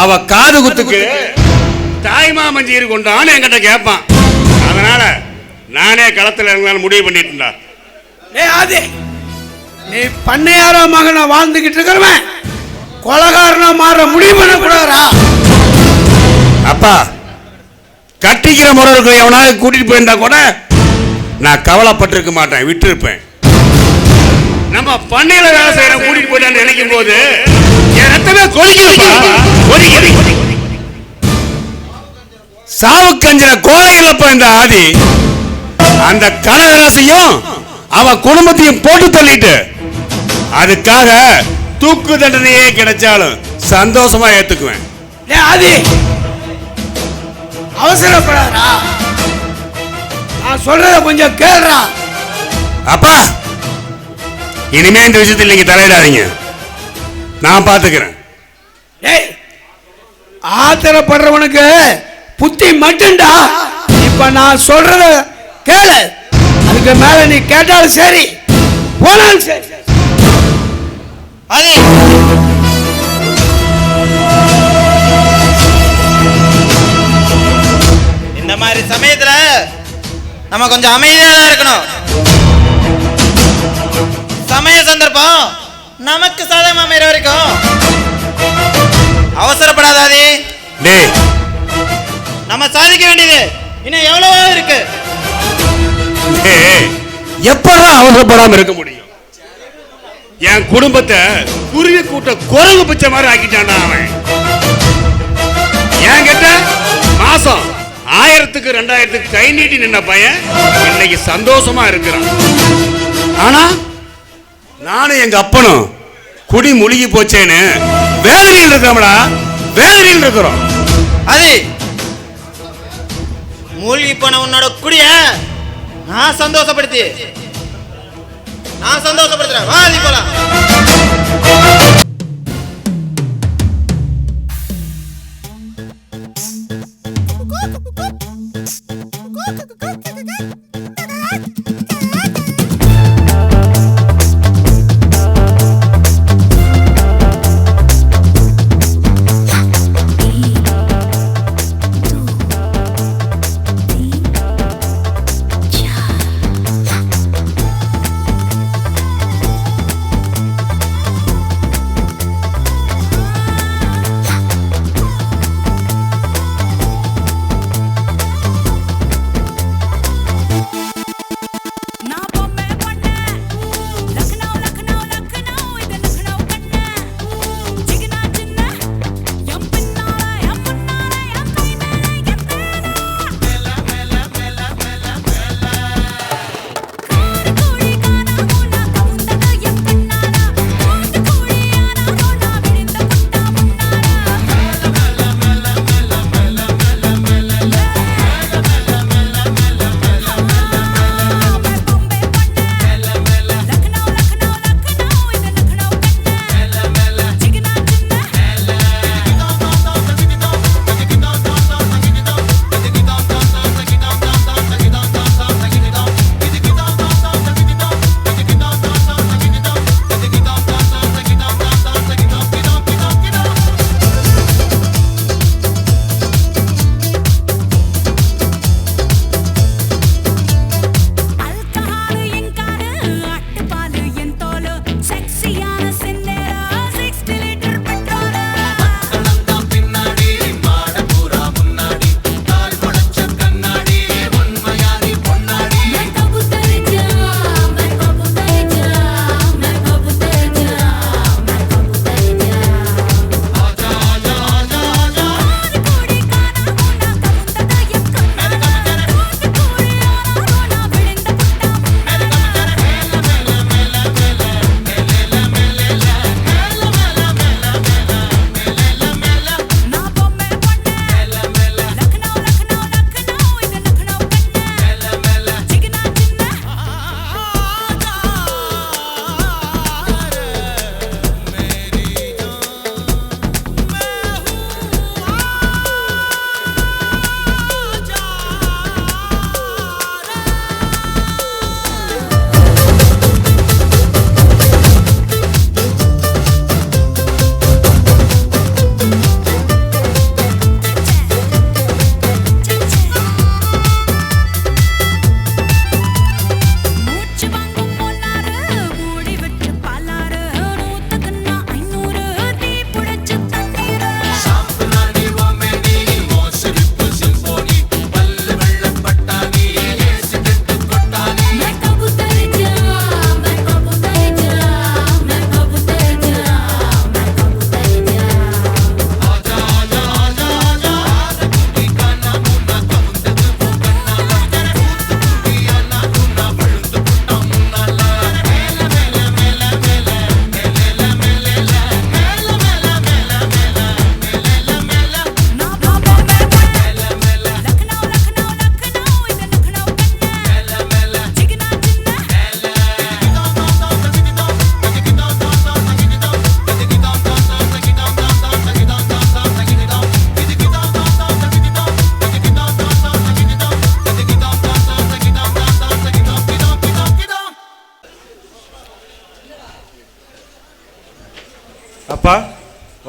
அவ காது குத்துக்கு தாய்மா மஞ்சீர் கொண்டான்னு என்கிட்ட கேட்பான். அதனால நானே களத்தில் இருந்தாலும் முடிவு பண்ணிட்டுடா. டேய் ஆதி, நீ பண்ணையார மகனை வாழ்ந்துகிட்டு இருக்கிறவன் கொலகாரனா மாற முடிவு பண்ணக்கூடாதா? அப்பா கட்டிக்கிற முறை இருக்கிற எவனாவது கூட்டிட்டு போயிருந்தா கூட நான் கவலைப்பட்டிருக்க மாட்டேன், விட்டுருப்பேன். நம்ம பண்ணையில வேலை செய்யற கூட்டிட்டு போயிட்டான்னு நினைக்கும் போது என் ரத்தமே கொதிக்குது. சாவுக்கஞ்சன கோலை இல்லப்பா இந்த ஆதி. அந்த கனகராசையும் அவன் குடும்பத்தையும் போட்டு தள்ளிட்டு அதுக்காக தூக்கு தண்டனையே கிடைச்சாலும் சந்தோஷமா ஏத்துக்குவேன். ஆதி அவசரப்படாதா, நான் சொல்றத கொஞ்சம் கேளுடா. அப்பா இனிமே இந்த விஷயத்தில் நீங்க தலையிடாதீங்க, நான் பாத்துக்கிறேன். டேய் ஆத்திரப்படுறவனுக்கு புத்தி மட்டும்டா. இப்ப நான் சொல்றத கேளு, அதுக்கு மேல நீ கேட்டாலும் சரி போனாலும் சரி. அது இந்த மாதிரி சமயத்துல நம்ம கொஞ்சம் அமைதியா தான் இருக்கணும். சமய சந்தர்ப்பம் நமக்கு சாதகமா அமைற வரைக்கும் அவசரப்படாதாதே. டேய் நம்ம சாதிக்க வேண்டியது இன்னும் எவ்வளவோ இருக்கு. எப்பதான் அவசரப்படாம இருக்க முடியும்? என் குடும்பத்தை குருவி கூட்ட குரங்கு பிச்சை மாதிரி ஆக்கிட்டான்டா அவன். என் கிட்ட மாசம் 1000க்கு 2000க்கு கை நீட்டி நின்ன பையன் இன்னைக்கு சந்தோஷமா இருக்கிறான். ஆனா நானும் எங்க அப்பனும் குடி முழுகி போச்சேன்னு வேதனையில் இருக்கோம்டா, வேதனையில் இருக்கிறோம். அது மூழ்கி போன உன்னோட குடிய நான் சந்தோஷப்படுத்துறேன். வா நீ போலாம்.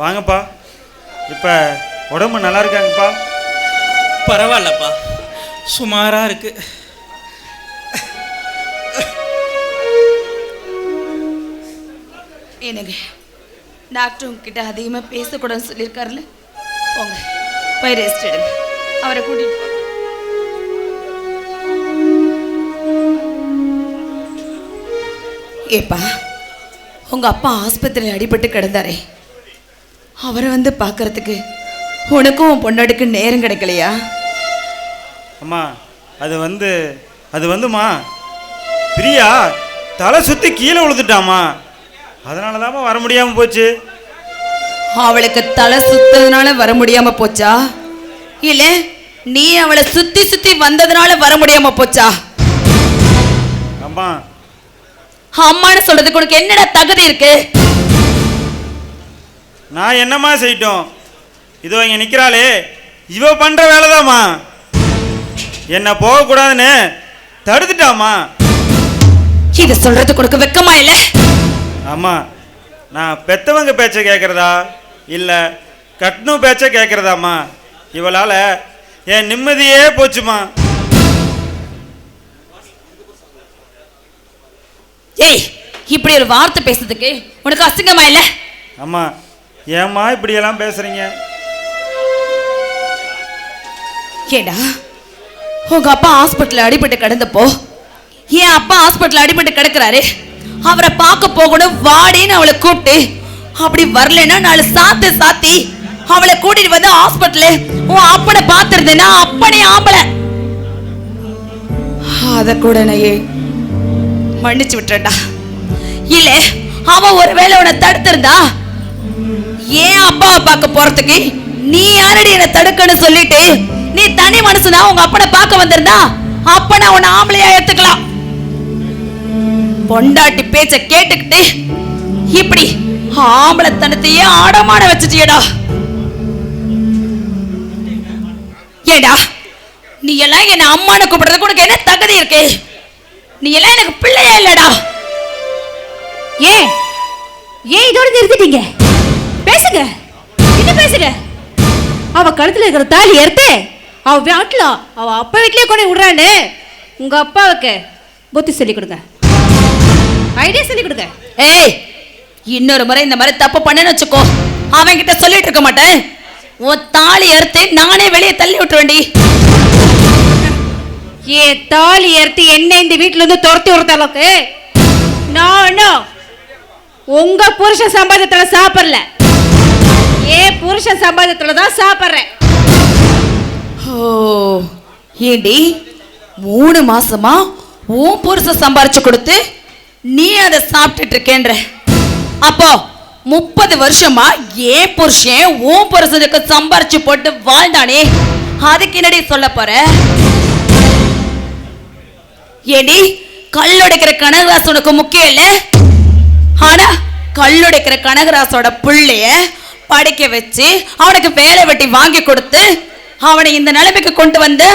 வாங்கப்பா. இப்போ உடம்பு நல்லா இருக்காங்கப்பா? பரவாயில்லப்பா, சுமாராக இருக்கு. எனக்கு டாக்டர் உங்ககிட்ட அதிகமாக பேசக்கூடாதுன்னு சொல்லியிருக்காருல்ல, போங்க போய் ரெஸ்ட் எடுங்க. அவரை கூட்டிட்டு போ. ஏப்பா, உங்க அப்பா ஆஸ்பத்திரியில் அடிபட்டு கிடந்தாரே, அவரை வந்து பார்க்கறதுக்கு உனக்கும் உன் பொண்டாட்டுக்கு நேரம் கிடைக்கலையா? அம்மா அது வந்துமா பிரியா தலை சுற்றி கீழே விழுந்துட்டாமா, அதனால தாம்மா வர முடியாமல் போச்சு. அவளுக்கு தலை சுத்ததுனால வர முடியாம போச்சா, இல்ல நீ அவளை சுத்தி சுத்தி வந்ததுனால வர முடியாம போச்சா? அம்மா, அம்மான்னு சொல்றதுக்கு உனக்கு என்னடா தகுதி இருக்கு? நான் என்னம்மா செய்யட்டும்? இதோ இங்கே நிற்கிறாளே, இவ பண்ணுற வேலைதாம்மா. என்ன போகக்கூடாதுன்னு தடுத்துட்டாமா. இதை சொல்றதுக்கு உனக்கு வெக்கமா இல்லை? அம்மா, நான் பெத்தவங்க பேச்சை கேட்குறதா இல்லை கட்டணும் பேச்சை கேட்குறதாம்மா? இவளால் என் நிம்மதியே போச்சுமா. ஏய், இப்படி ஒரு வார்த்தை பேசுறதுக்கு உனக்கு அசிங்கமா இல்லை? அம்மா, ஏம்மா இப்படியெல்லாம் பேசுறீங்க? ஏடா, உங்க அப்பா ஹாஸ்பிட்டல் அடிபட்டு கிடந்தப்போ என் அப்பா ஹாஸ்பிட்டல் அடிபட்டு கிடக்குறாரு, அவரை பார்க்க போகணும் வாடின்னு அவளை கூப்பிட்டு, அப்படி வரலன்னா நாலு சாத்தி அவளை கூட்டிட்டு வந்து ஹாஸ்பிட்டலு உன் அப்பனை பார்த்துருந்தேன்னா அப்பனே ஆம்பளை அத கூட நான் மன்னிச்சு விட்டுறேன்டா. இல்ல அவன் ஒருவேளை உன்னை தடுத்திருந்தா ஏன் அப்பாவை பார்க்க போறதுக்கு நீ யாரடி என்னை தடுக்கன்னு சொல்லிட்டு நீ தனி மனசுனா உங்க அப்பனை பார்க்க வந்திருந்தா அப்பனை உன்னை ஆம்பளையா ஏத்துக்கலாம். பொண்டாட்டி பேச்ச கேட்டுக்கிட்டு இப்படி ஆம்பளத்தனத்தையே ஆடமான வச்சுட்டியடா. ஏடா, நீ எல்லாம் என்ன அம்மானு கூப்பிடுறதுக்கு உனக்கு என்ன தகுதி இருக்கு? நீ எல்லாம் எனக்கு பிள்ளையா இல்லடா. ஏன் இதோட நிறுத்திட்டீங்க? பேசுங்க, என்ன பேசுங்க? அவ கழுத்துல இருக்கிற தாலி எடுத்து அவ வீட்டுல அவ அப்பா வீட்லயே கொண்டு விடுறான்னு உங்க அப்பாவுக்கு புத்தி சொல்லி கொடுங்க, ஐடியா சொல்லி கொடுங்க. ஏய், இன்னொரு முறை இந்த மாதிரி தப்பு பண்ணேன்னு வச்சுக்கோ, அவன் கிட்ட சொல்லிட்டு இருக்க மாட்டேன். உன் தாலி அறுத்து நானே வெளியே தள்ளி விட்டுருவேண்டி. ஏன் தாலி அறுத்து என்ன இந்த வீட்டுல இருந்து துரத்தி விடுற அளவுக்கு நான் உங்க புருஷன் சம்பாதத்துல சாப்பிடல, ஏன் புருஷன் சம்பாதத்துல தான் சாப்பிடுறேன். ஓ, ஏண்டி 3 மாசமா உன் புருஷன் சம்பாரிச்சு கொடுத்து நீ அதை சாப்பிட்டுட்டு இருக்கேன்ற, அப்போ 30 வருஷமா ஏன் புருஷன் உன் புருஷனுக்கு சம்பாரிச்சு போட்டு வாழ்ந்தானே, அதுக்கு என்னடி சொல்ல போற? ஏடி, கல்லுடைக்கிற கனகராசு உனக்கு முக்கியம் இல்ல, ஆனா கல்லுடைக்கிற கனகராசோட பிள்ளைய படிக்க வச்சு அவனுக்கு வேலை வெட்டி வாங்கி கொடுத்து அவனை இந்த நிலைமைக்கு கொண்டு வந்து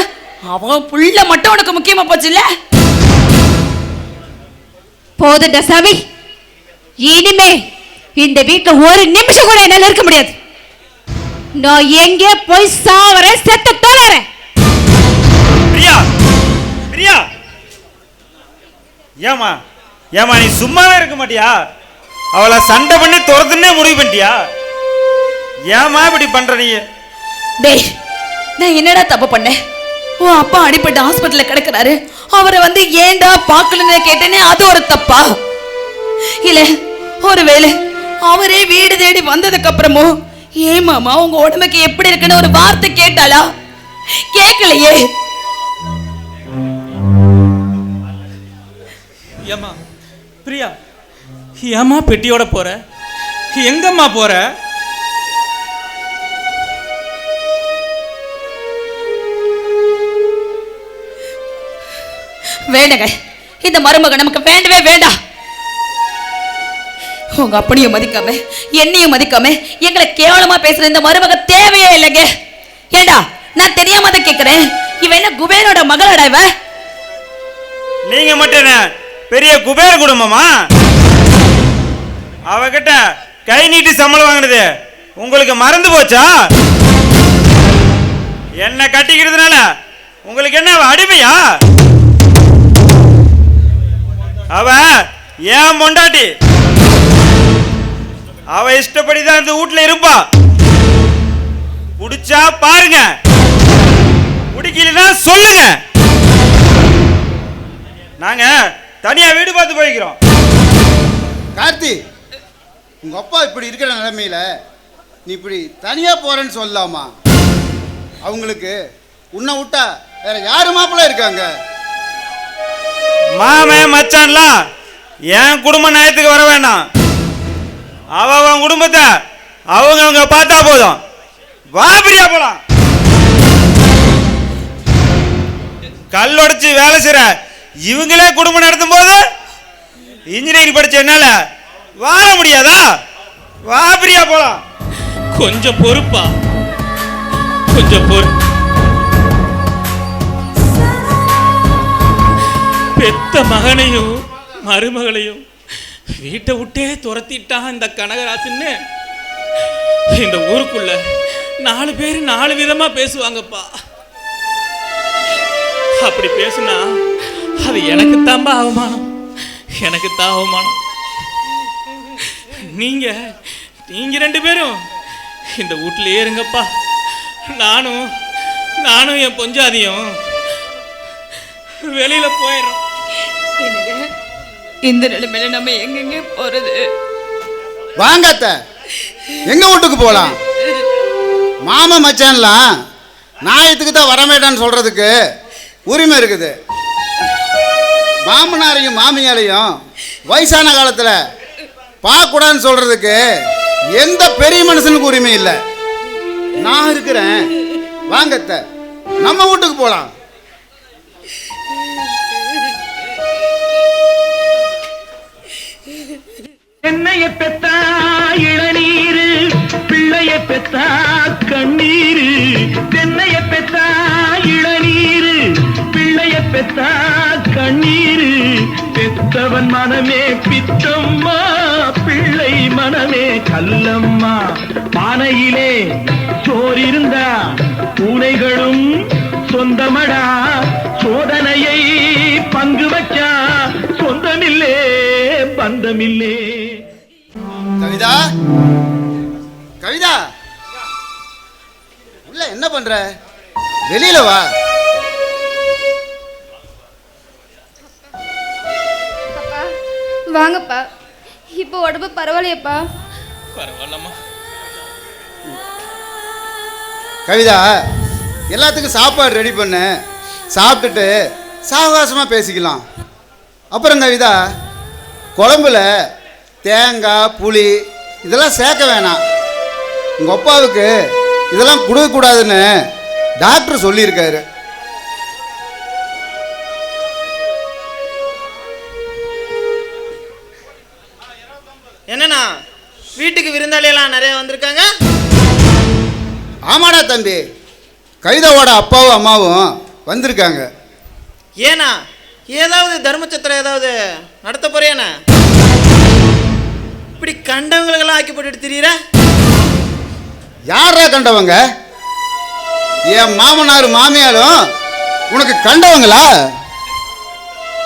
அவன் புள்ள மட்டும் உனக்கு முக்கியமா போச்சு இல்ல? போதுண்டா சாமி, இனிமே இந்த வீட்டுல ஒரு நிமிஷம் கூட என்னால இருக்க முடியாது. நான் எங்கே போய் சாவறேன், செத்து தொலைறேன். பிரியா, பிரியா, ஏமா நீ சும்மாவே இருக்க மாட்டியா? அவளை சண்டை பண்ணி துரத்துன்னே முடிவு பண்ணிட்டியா? ஏமா இப்படி பண்ற நீ? டேய், நான் என்னடா தப்பு பண்ணேன்? உன் அப்பா அடிபட்டு ஹாஸ்பிட்டல்ல கிடக்குறாரு, அவரை வந்து ஏண்டா பார்க்கலன்னு கேட்டேனே, அது ஒரு தப்பா? இல்ல ஒருவேளை அவரே வீடு தேடி வந்ததுக்கு அப்புறமோ ஏன் மாமா உங்க உடம்புக்கு எப்படி இருக்குன்னு ஒரு வார்த்தை கேட்டாளா? கேட்கலையே. ஏமா பிரியா, ஏமா பெட்டியோட போற? எங்கம்மா போற? வேண்டங்க, இந்த மருமக நமக்கு வேண்டவே வேண்டாம். உங்க அப்பனையும் மதிக்காம என்னையும் மதிக்காம எங்களை கேவலமா பேசுற இந்த மருமக தேவையே இல்லைங்க. ஏண்டா, நான் தெரியாம அதை கேட்கிறேன், இவன் என்ன குபேரோட மகளடா? இவ நீங்க மட்டும் பெரிய குபேர குடும்பமா? அவகிட்ட கை நீட்டி சம்பளம் வாங்கினது உங்களுக்கு மறந்து போச்சா? என்ன கட்டிக்கிறதுனால உங்களுக்கு என்ன அவ அடிமையா? அவ ஏன் பொண்டாட்டி. அவ இஷ்டப்படிதான் இந்த வீட்டுல இருப்பா. புடிச்சா பாருங்க, பிடிக்கலன்னா சொல்லுங்க. நாங்க தனியா வீடு பார்த்து போய்க்கிறோம். கார்த்தி, உங்க அப்பா இப்படி இருக்கிற நிலைமையில நீ இப்படி தனியா போறேன்னு சொல்லலாமா? அவங்களுக்கு உன்னை விட்டா வேற யாரு மாப்பிள்ள இருக்காங்க? மாமன் மச்சான்லாம் என் குடும்ப நயத்துக்கு வர வேண்டாம். அவன் குடும்பத்தை அவங்க பார்த்தா போதும். வா பிரியா போலாம். கல் உடைச்சு வேலை செய்ற இவங்களே குடும்பம் நடத்தும் போது இன்ஜினியரிங் படிச்ச என்னால வாழ முடியாதா? வா பிரியா போலாம். கொஞ்சம் பொறுப்பா, கொஞ்சம் பொறு. பெத்த மகனையும் மருமகளையும் வீட்டை விட்டே துரத்திட்டான் இந்த கனகராசன்னு. இந்த ஊருக்குள்ள 4 பேர் 4 விதமா பேசுவாங்கப்பா. அப்படி பேசுனா அது எனக்கு தான்பா அவமானம், எனக்கு தான் அவமானம். நீங்க 2 பேரும் இந்த வீட்டிலேயே இருங்கப்பா. நானும் என் பொஞ்சாதியும் வெளியில போயிடுறோம். இந்த நிலைமையில நம்ம எங்கெங்க போறது? வாங்க அத்தை, எங்க வீட்டுக்கு போலாம்? மாமா மச்சான்லாம் நாயத்துக்கு தான் வரமாட்டான்னு சொல்றதுக்கு உரிமை இருக்குது. மாமனாரையும் மாமியாரையும் வயசான காலத்துல பார்க்கக்கூடாதுன்னு சொல்றதுக்கு எந்த பெரிய மனுஷனுக்கு உரிமை இல்லை. நான் இருக்கிறேன். வாங்க அத்தை, நம்ம வீட்டுக்கு போலாம். என்னைய பெத்தா இளநீரு, பிள்ளைய பெத்தா கண்ணீரு. தென்னைய பெத்தா இளநீரு, பிள்ளைய பெத்தா கண்ணீரு. பெத்தவன் மனமே பித்தம்மா, பிள்ளை மனமே கல்லம்மா. பானையிலே சோறிருந்தா பூனைகளும் சொந்தமடா. சோதனையை பங்கு வச்சா சொந்தமில்லே பந்தமில்லே. கவிதா, கவிதா, உள்ள என்ன பண்ற? வெளியில வா. அப்பா வாங்கப்பா. இப்போ உடம்பு பரவாயில்லையப்பா? பரவாயில்லம்மா. கவிதா, எல்லாத்துக்கும் சாப்பாடு ரெடி பண்ணு. சாப்பிட்டுட்டு சாவகாசமாக பேசிக்கலாம். அப்புறம் கவிதா, குழம்புல தேங்காய் புளி இதெல்லாம் சேர்க்க வேணாம். உங்கள் அப்பாவுக்கு இதெல்லாம் கொடுக்கக்கூடாதுன்னு டாக்டர் சொல்லியிருக்காரு. என்னண்ணா, வீட்டுக்கு விருந்தாளியெல்லாம் நிறைய வந்திருக்காங்க? ஆமாடா தம்பி, கவிதாவோட அப்பாவும் அம்மாவும் வந்திருக்காங்க. ஏண்ணா, ஏதாவது தர்மச்சத்திரம் ஏதாவது நடத்த போறியாண்ணா? இப்படி கண்டவங்களுக்கெல்லாம் ஆக்கி போட்டுட்டு திரியிற? யாரா கண்டவங்க? என் மாமனார் மாமியாரும் உனக்கு கண்டவங்களா?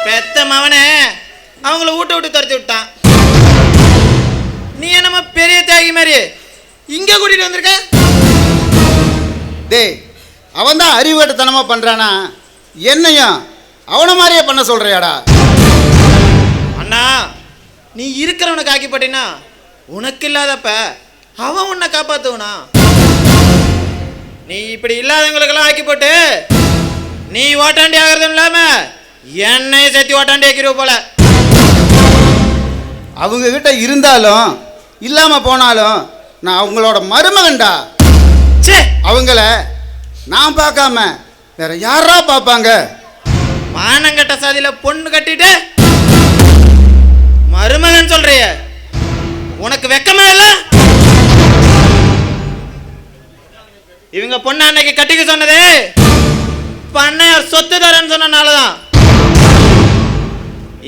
பெத்த மவனே அவங்கள வீட்டை விட்டு துரத்தி விட்டான். நீ என்னமா பெரிய தியாகி மாதிரி இங்க கூட்டிட்டு வந்திருக்க? டேய், அவன் தான் அறிவுகட்டத்தனமா பண்றானா? என்னையும் அவனை மாதிரியே பண்ண சொல்றியாடா? அண்ணா, நீ இருக்கிறவனுக்கு ஆக்கி போட்டினா உனக்கு இல்லாதப்ப அவன் உன்னை காப்பாத்துவனா? நீ இப்படி இல்லாதவங்களுக்கெல்லாம் ஆக்கி போட்டு நீ ஓட்டாண்டி ஆகிறதும் இல்லாம என்னையும் சேர்த்து ஓட்டாண்டி ஆக்கிடுவ போல. அவங்க கிட்ட இருந்தாலும் இல்லாம போனாலும் நான் அவங்களோட மருமகன்டா. அவங்கள நான் பார்க்காம வேற யாரா பார்ப்பாங்க? மானங்கட்ட சாதியில பொண்ணு கட்டிட்டு மருமகன் சொல்றிய, உனக்கு வெக்கமா இல்ல? இவங்க பொண்ணு அன்னைக்கு கட்டிக்க சொன்னது பண்ணையார் சொத்து தரேன்னு சொன்னனாலதான்.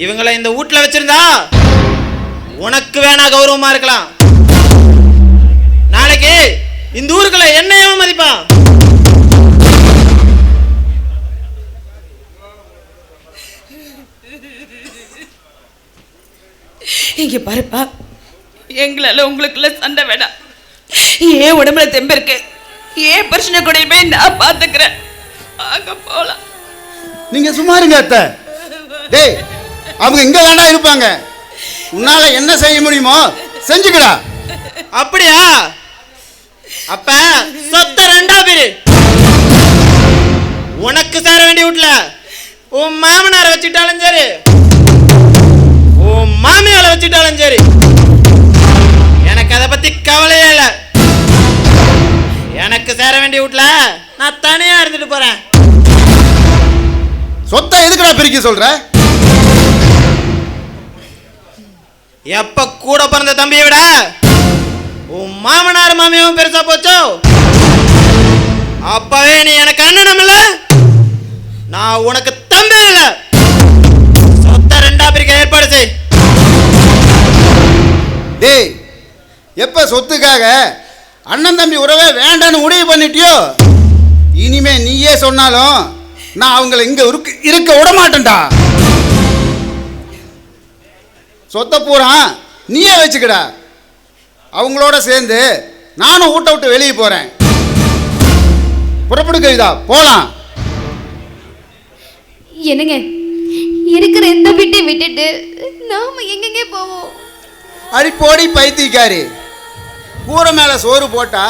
இவங்களை இந்த வீட்டுல வச்சிருந்தா உனக்கு வேணா கௌரவமா இருக்கலாம். நாளைக்கு இந்த ஊருக்குள்ள என்னையும் மதிப்பான். இங்க பாருப்பா, எங்களால உங்களுக்குள்ள சண்டை வேண்டாம். ஏன் உடம்புல தெம்பு இருக்கு, ஏன் பிரச்சனை கூட போய் நான் பாத்துக்கிறேன். அங்க போலாம். நீங்க சும்மா இருங்க அத்தை. டேய், அவங்க இங்க தாண்டா இருப்பாங்க. உன்னால என்ன செய்ய முடியுமோ செஞ்சுக்கடா. அப்படியா? அப்ப சொத்த ரெண்டா பேரு உனக்கு சேர வேண்டிய வீட்டுல உன் மாமனாரை வச்சுட்டாலும் சரி, உன் மாமியாரை வச்சுட்டாலும் சரி, எனக்கு அதை பத்தி கவலையே இல்லை. எனக்கு சேர வேண்டிய வீட்டுல நான் தனியா இருந்துட்டு போறேன். சொத்தை எதுக்குடா பிரிக்க சொல்ற? எப்ப கூட பிறந்த தம்பியை விட உன் மாமனார் மாமியாவும் பெருசா போச்சோ, அப்பவே நீ எனக்கு அண்ணனும் இல்ல, நான் உனக்கு தம்பி இல்ல. சொத்தை ரெண்டா பிரிக்க ஏற்பாடு செய். டேய், எப்ப சொத்துக்காக அண்ணன் தம்பி உறவே வேண்டான்னு முடிவு பண்ணிட்டியோ, இனிமே நீயே சொன்னாலும் நான் அவங்களை இங்க இருக்க விட மாட்டேன்டா. சொத்தை பூரா நீயே வச்சுக்கடா. அவங்களோட சேர்ந்து நானும் ஊட்ட விட்டு வெளியே போறேன். புறப்படு கவிதா, போலாம். என்னங்க, இருக்கிற இந்த வீட்டை விட்டுட்டு நாம எங்கெங்கே போவோம்? அடிப்போடி பைத்தியக்காரி, கூரை மேல சோறு போட்டா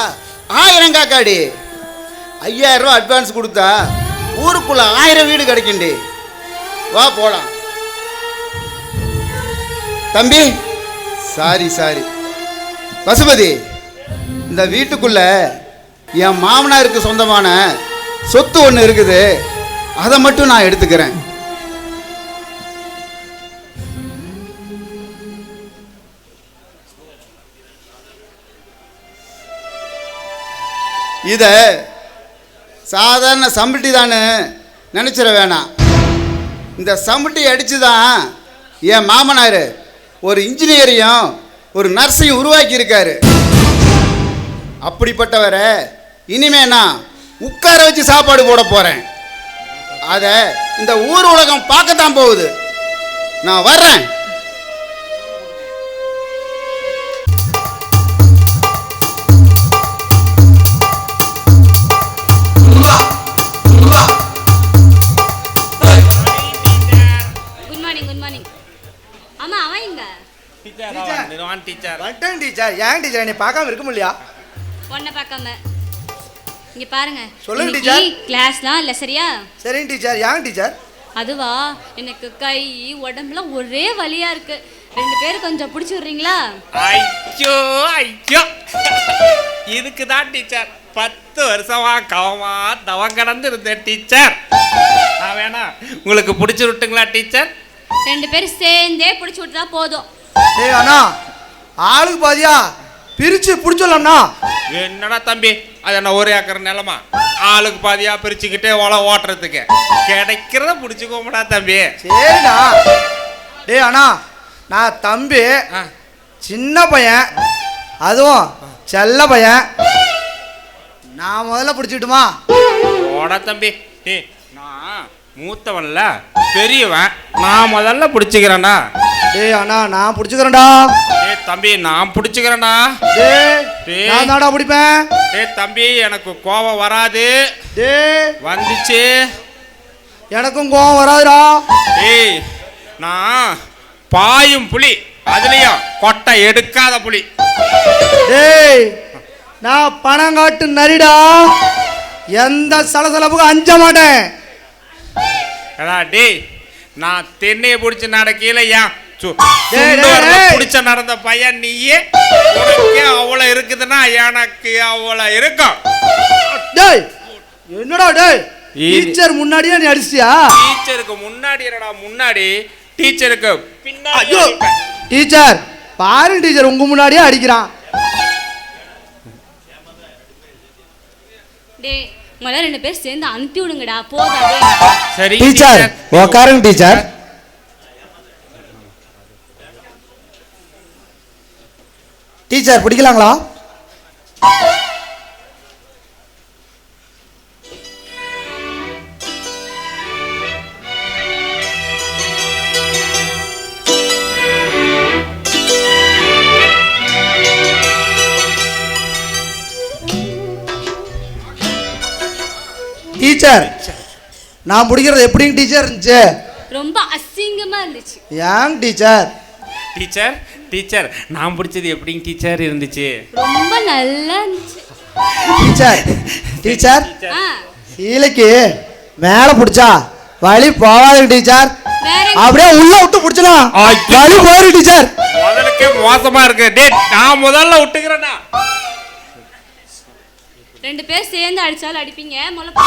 1000 காக்காடி. 5000 ரூபா அட்வான்ஸ் கொடுத்தா ஊருக்குள்ள 1000 வீடு கிடைக்குண்டி. வா போலாம். தம்பி, சாரி. பசுபதி, இந்த வீட்டுக்குள்ள என் மாமனாருக்கு சொந்தமான சொத்து ஒன்று இருக்குது, அதை மட்டும் நான் எடுத்துக்கிறேன். இத சாதாரண சம்பட்டி தானே நினைச்சிட வேணாம். இந்த சம்பட்டி அடிச்சு தான் என் மாமனார் ஒரு இன்ஜினியரையும் ஒரு நர்ஸையும் உருவாக்கி இருக்காரு. அப்படிப்பட்டவரை இனிமே நான் உட்கார வச்சு சாப்பாடு போட போறேன். அதை இந்த ஊர் உலகம் பார்க்கத்தான் போகுது. நான் வர்றேன். டீச்சர், ஏன் டீச்சர் என்னை பார்க்காம இருக்க முடியா? பொண்ணை பார்க்காம இங்க பாருங்க. சொல்லுங்க டீச்சர். கிளாஸ்லாம் இல்ல சரியா? சரிங்க டீச்சர். ஏன் டீச்சர்? அதுவா, எனக்கு கை உடம்புல ஒரே வலியா இருக்கு. 2 பேரும் கொஞ்சம் பிடிச்சி விடுறீங்களா? ஐயோ, இதுக்கு தான் டீச்சர் 10 வருஷமா கவமா தவம் கடந்து இருந்தேன் டீச்சர். நான் வேணா உங்களுக்கு பிடிச்சி விட்டுங்களா டீச்சர்? 2 பேரும் சேர்ந்தே பிடிச்சி விட்டுதா போதும். ஏய் அண்ணா, ஆளுக்கு பாதியா பிரிச்சு பிடிச்சோம்னா என்னடா தம்பி, அது என்ன ஒரு ஏக்கர் நிலமா? ஆளுக்கு பாதியா பிரிச்சுக்கிட்டே ஓட்டுறதுக்கு கிடைக்கிறத பிடிச்சிக்கோமடா தம்பி. சரிடா. டேய் அண்ணா, நான் தம்பி, சின்ன பையன், அதுவும் செல்ல பையன், நான் முதல்ல பிடிச்சிட்டுமா? ஓடா தம்பி. டேய், நான் மூத்தவன்ல பெரியவன், நான் முதல்ல பிடிச்சிக்கிறேன்டா. டேய் அண்ணா, நான் பிடிச்சிக்கிறேன்டா. டேய் தம்பி, நான் பிடிச்சிக்கிறேன்டா. டேய், நான் தான்டா பிடிப்பேன். டேய் தம்பி, எனக்கு கோபம் வராது. டேய், வந்துச்சு. எனக்கும் கோபம் வராதுடா. டேய், நான் பாயும் புலி, அதுலயும் கொட்டை எடுக்காத புலி. டேய், நான் பணங்காட்டு நரிடா, எந்த சலசலப்புக்கும் அஞ்ச மாட்டேன். டேய், நான் தென்னையை பிடிச்சி நடக்கையில ஏன் பிடிச்ச நடந்த பையன் நீயே. உனக்கே அவ்வளோ இருக்குதுன்னா எனக்கு அவ்வளோ இருக்கும். டேய், என்னடா டேய், டீச்சர் முன்னாடியே நீ அடிச்சியா? டீச்சருக்கு முன்னாடி என்னடா முன்னாடி, டீச்சருக்கு பின்னாடி. ஐயோ டீச்சர், பாருங்க டீச்சர், உங்க முன்னாடியே அடிக்கிறான். டேய், முதல்ல 2 பேர் சேர்ந்து அனுப்பி விடுங்கடா, போதாதே. சரி டீச்சர், உட்காருங்க டீச்சர். டீச்சர் பிடிக்கலாங்களா? டீச்சர் நான் பிடிக்கிறது எப்படிங்க டீச்சர் இருந்துச்சு? ரொம்ப அசிங்கமா இருந்துச்சு. ஏங்க டீச்சர்? டீச்சர் டீச்சர் நான் பிடிச்சது எப்படிங்க டீச்சர் இருந்துச்சு? ரொம்ப நல்லா இருந்துச்சு. டீச்சர் டீச்சர் ஆ, கீழக்கு மேலே பிடிச்சா வலி போகாதுங்க டீச்சர். வேற அப்படியே உள்ள விட்டு பிடிச்சனா வலி போயிரு டீச்சர். முதலுக்கே மோசமா இருக்கு. டேய் நான் முதல்ல விட்டுக்கிறேன்னா. 2 பேர் சேர்ந்து அடிச்சாலும் அடிப்பீங்க. முதல்ல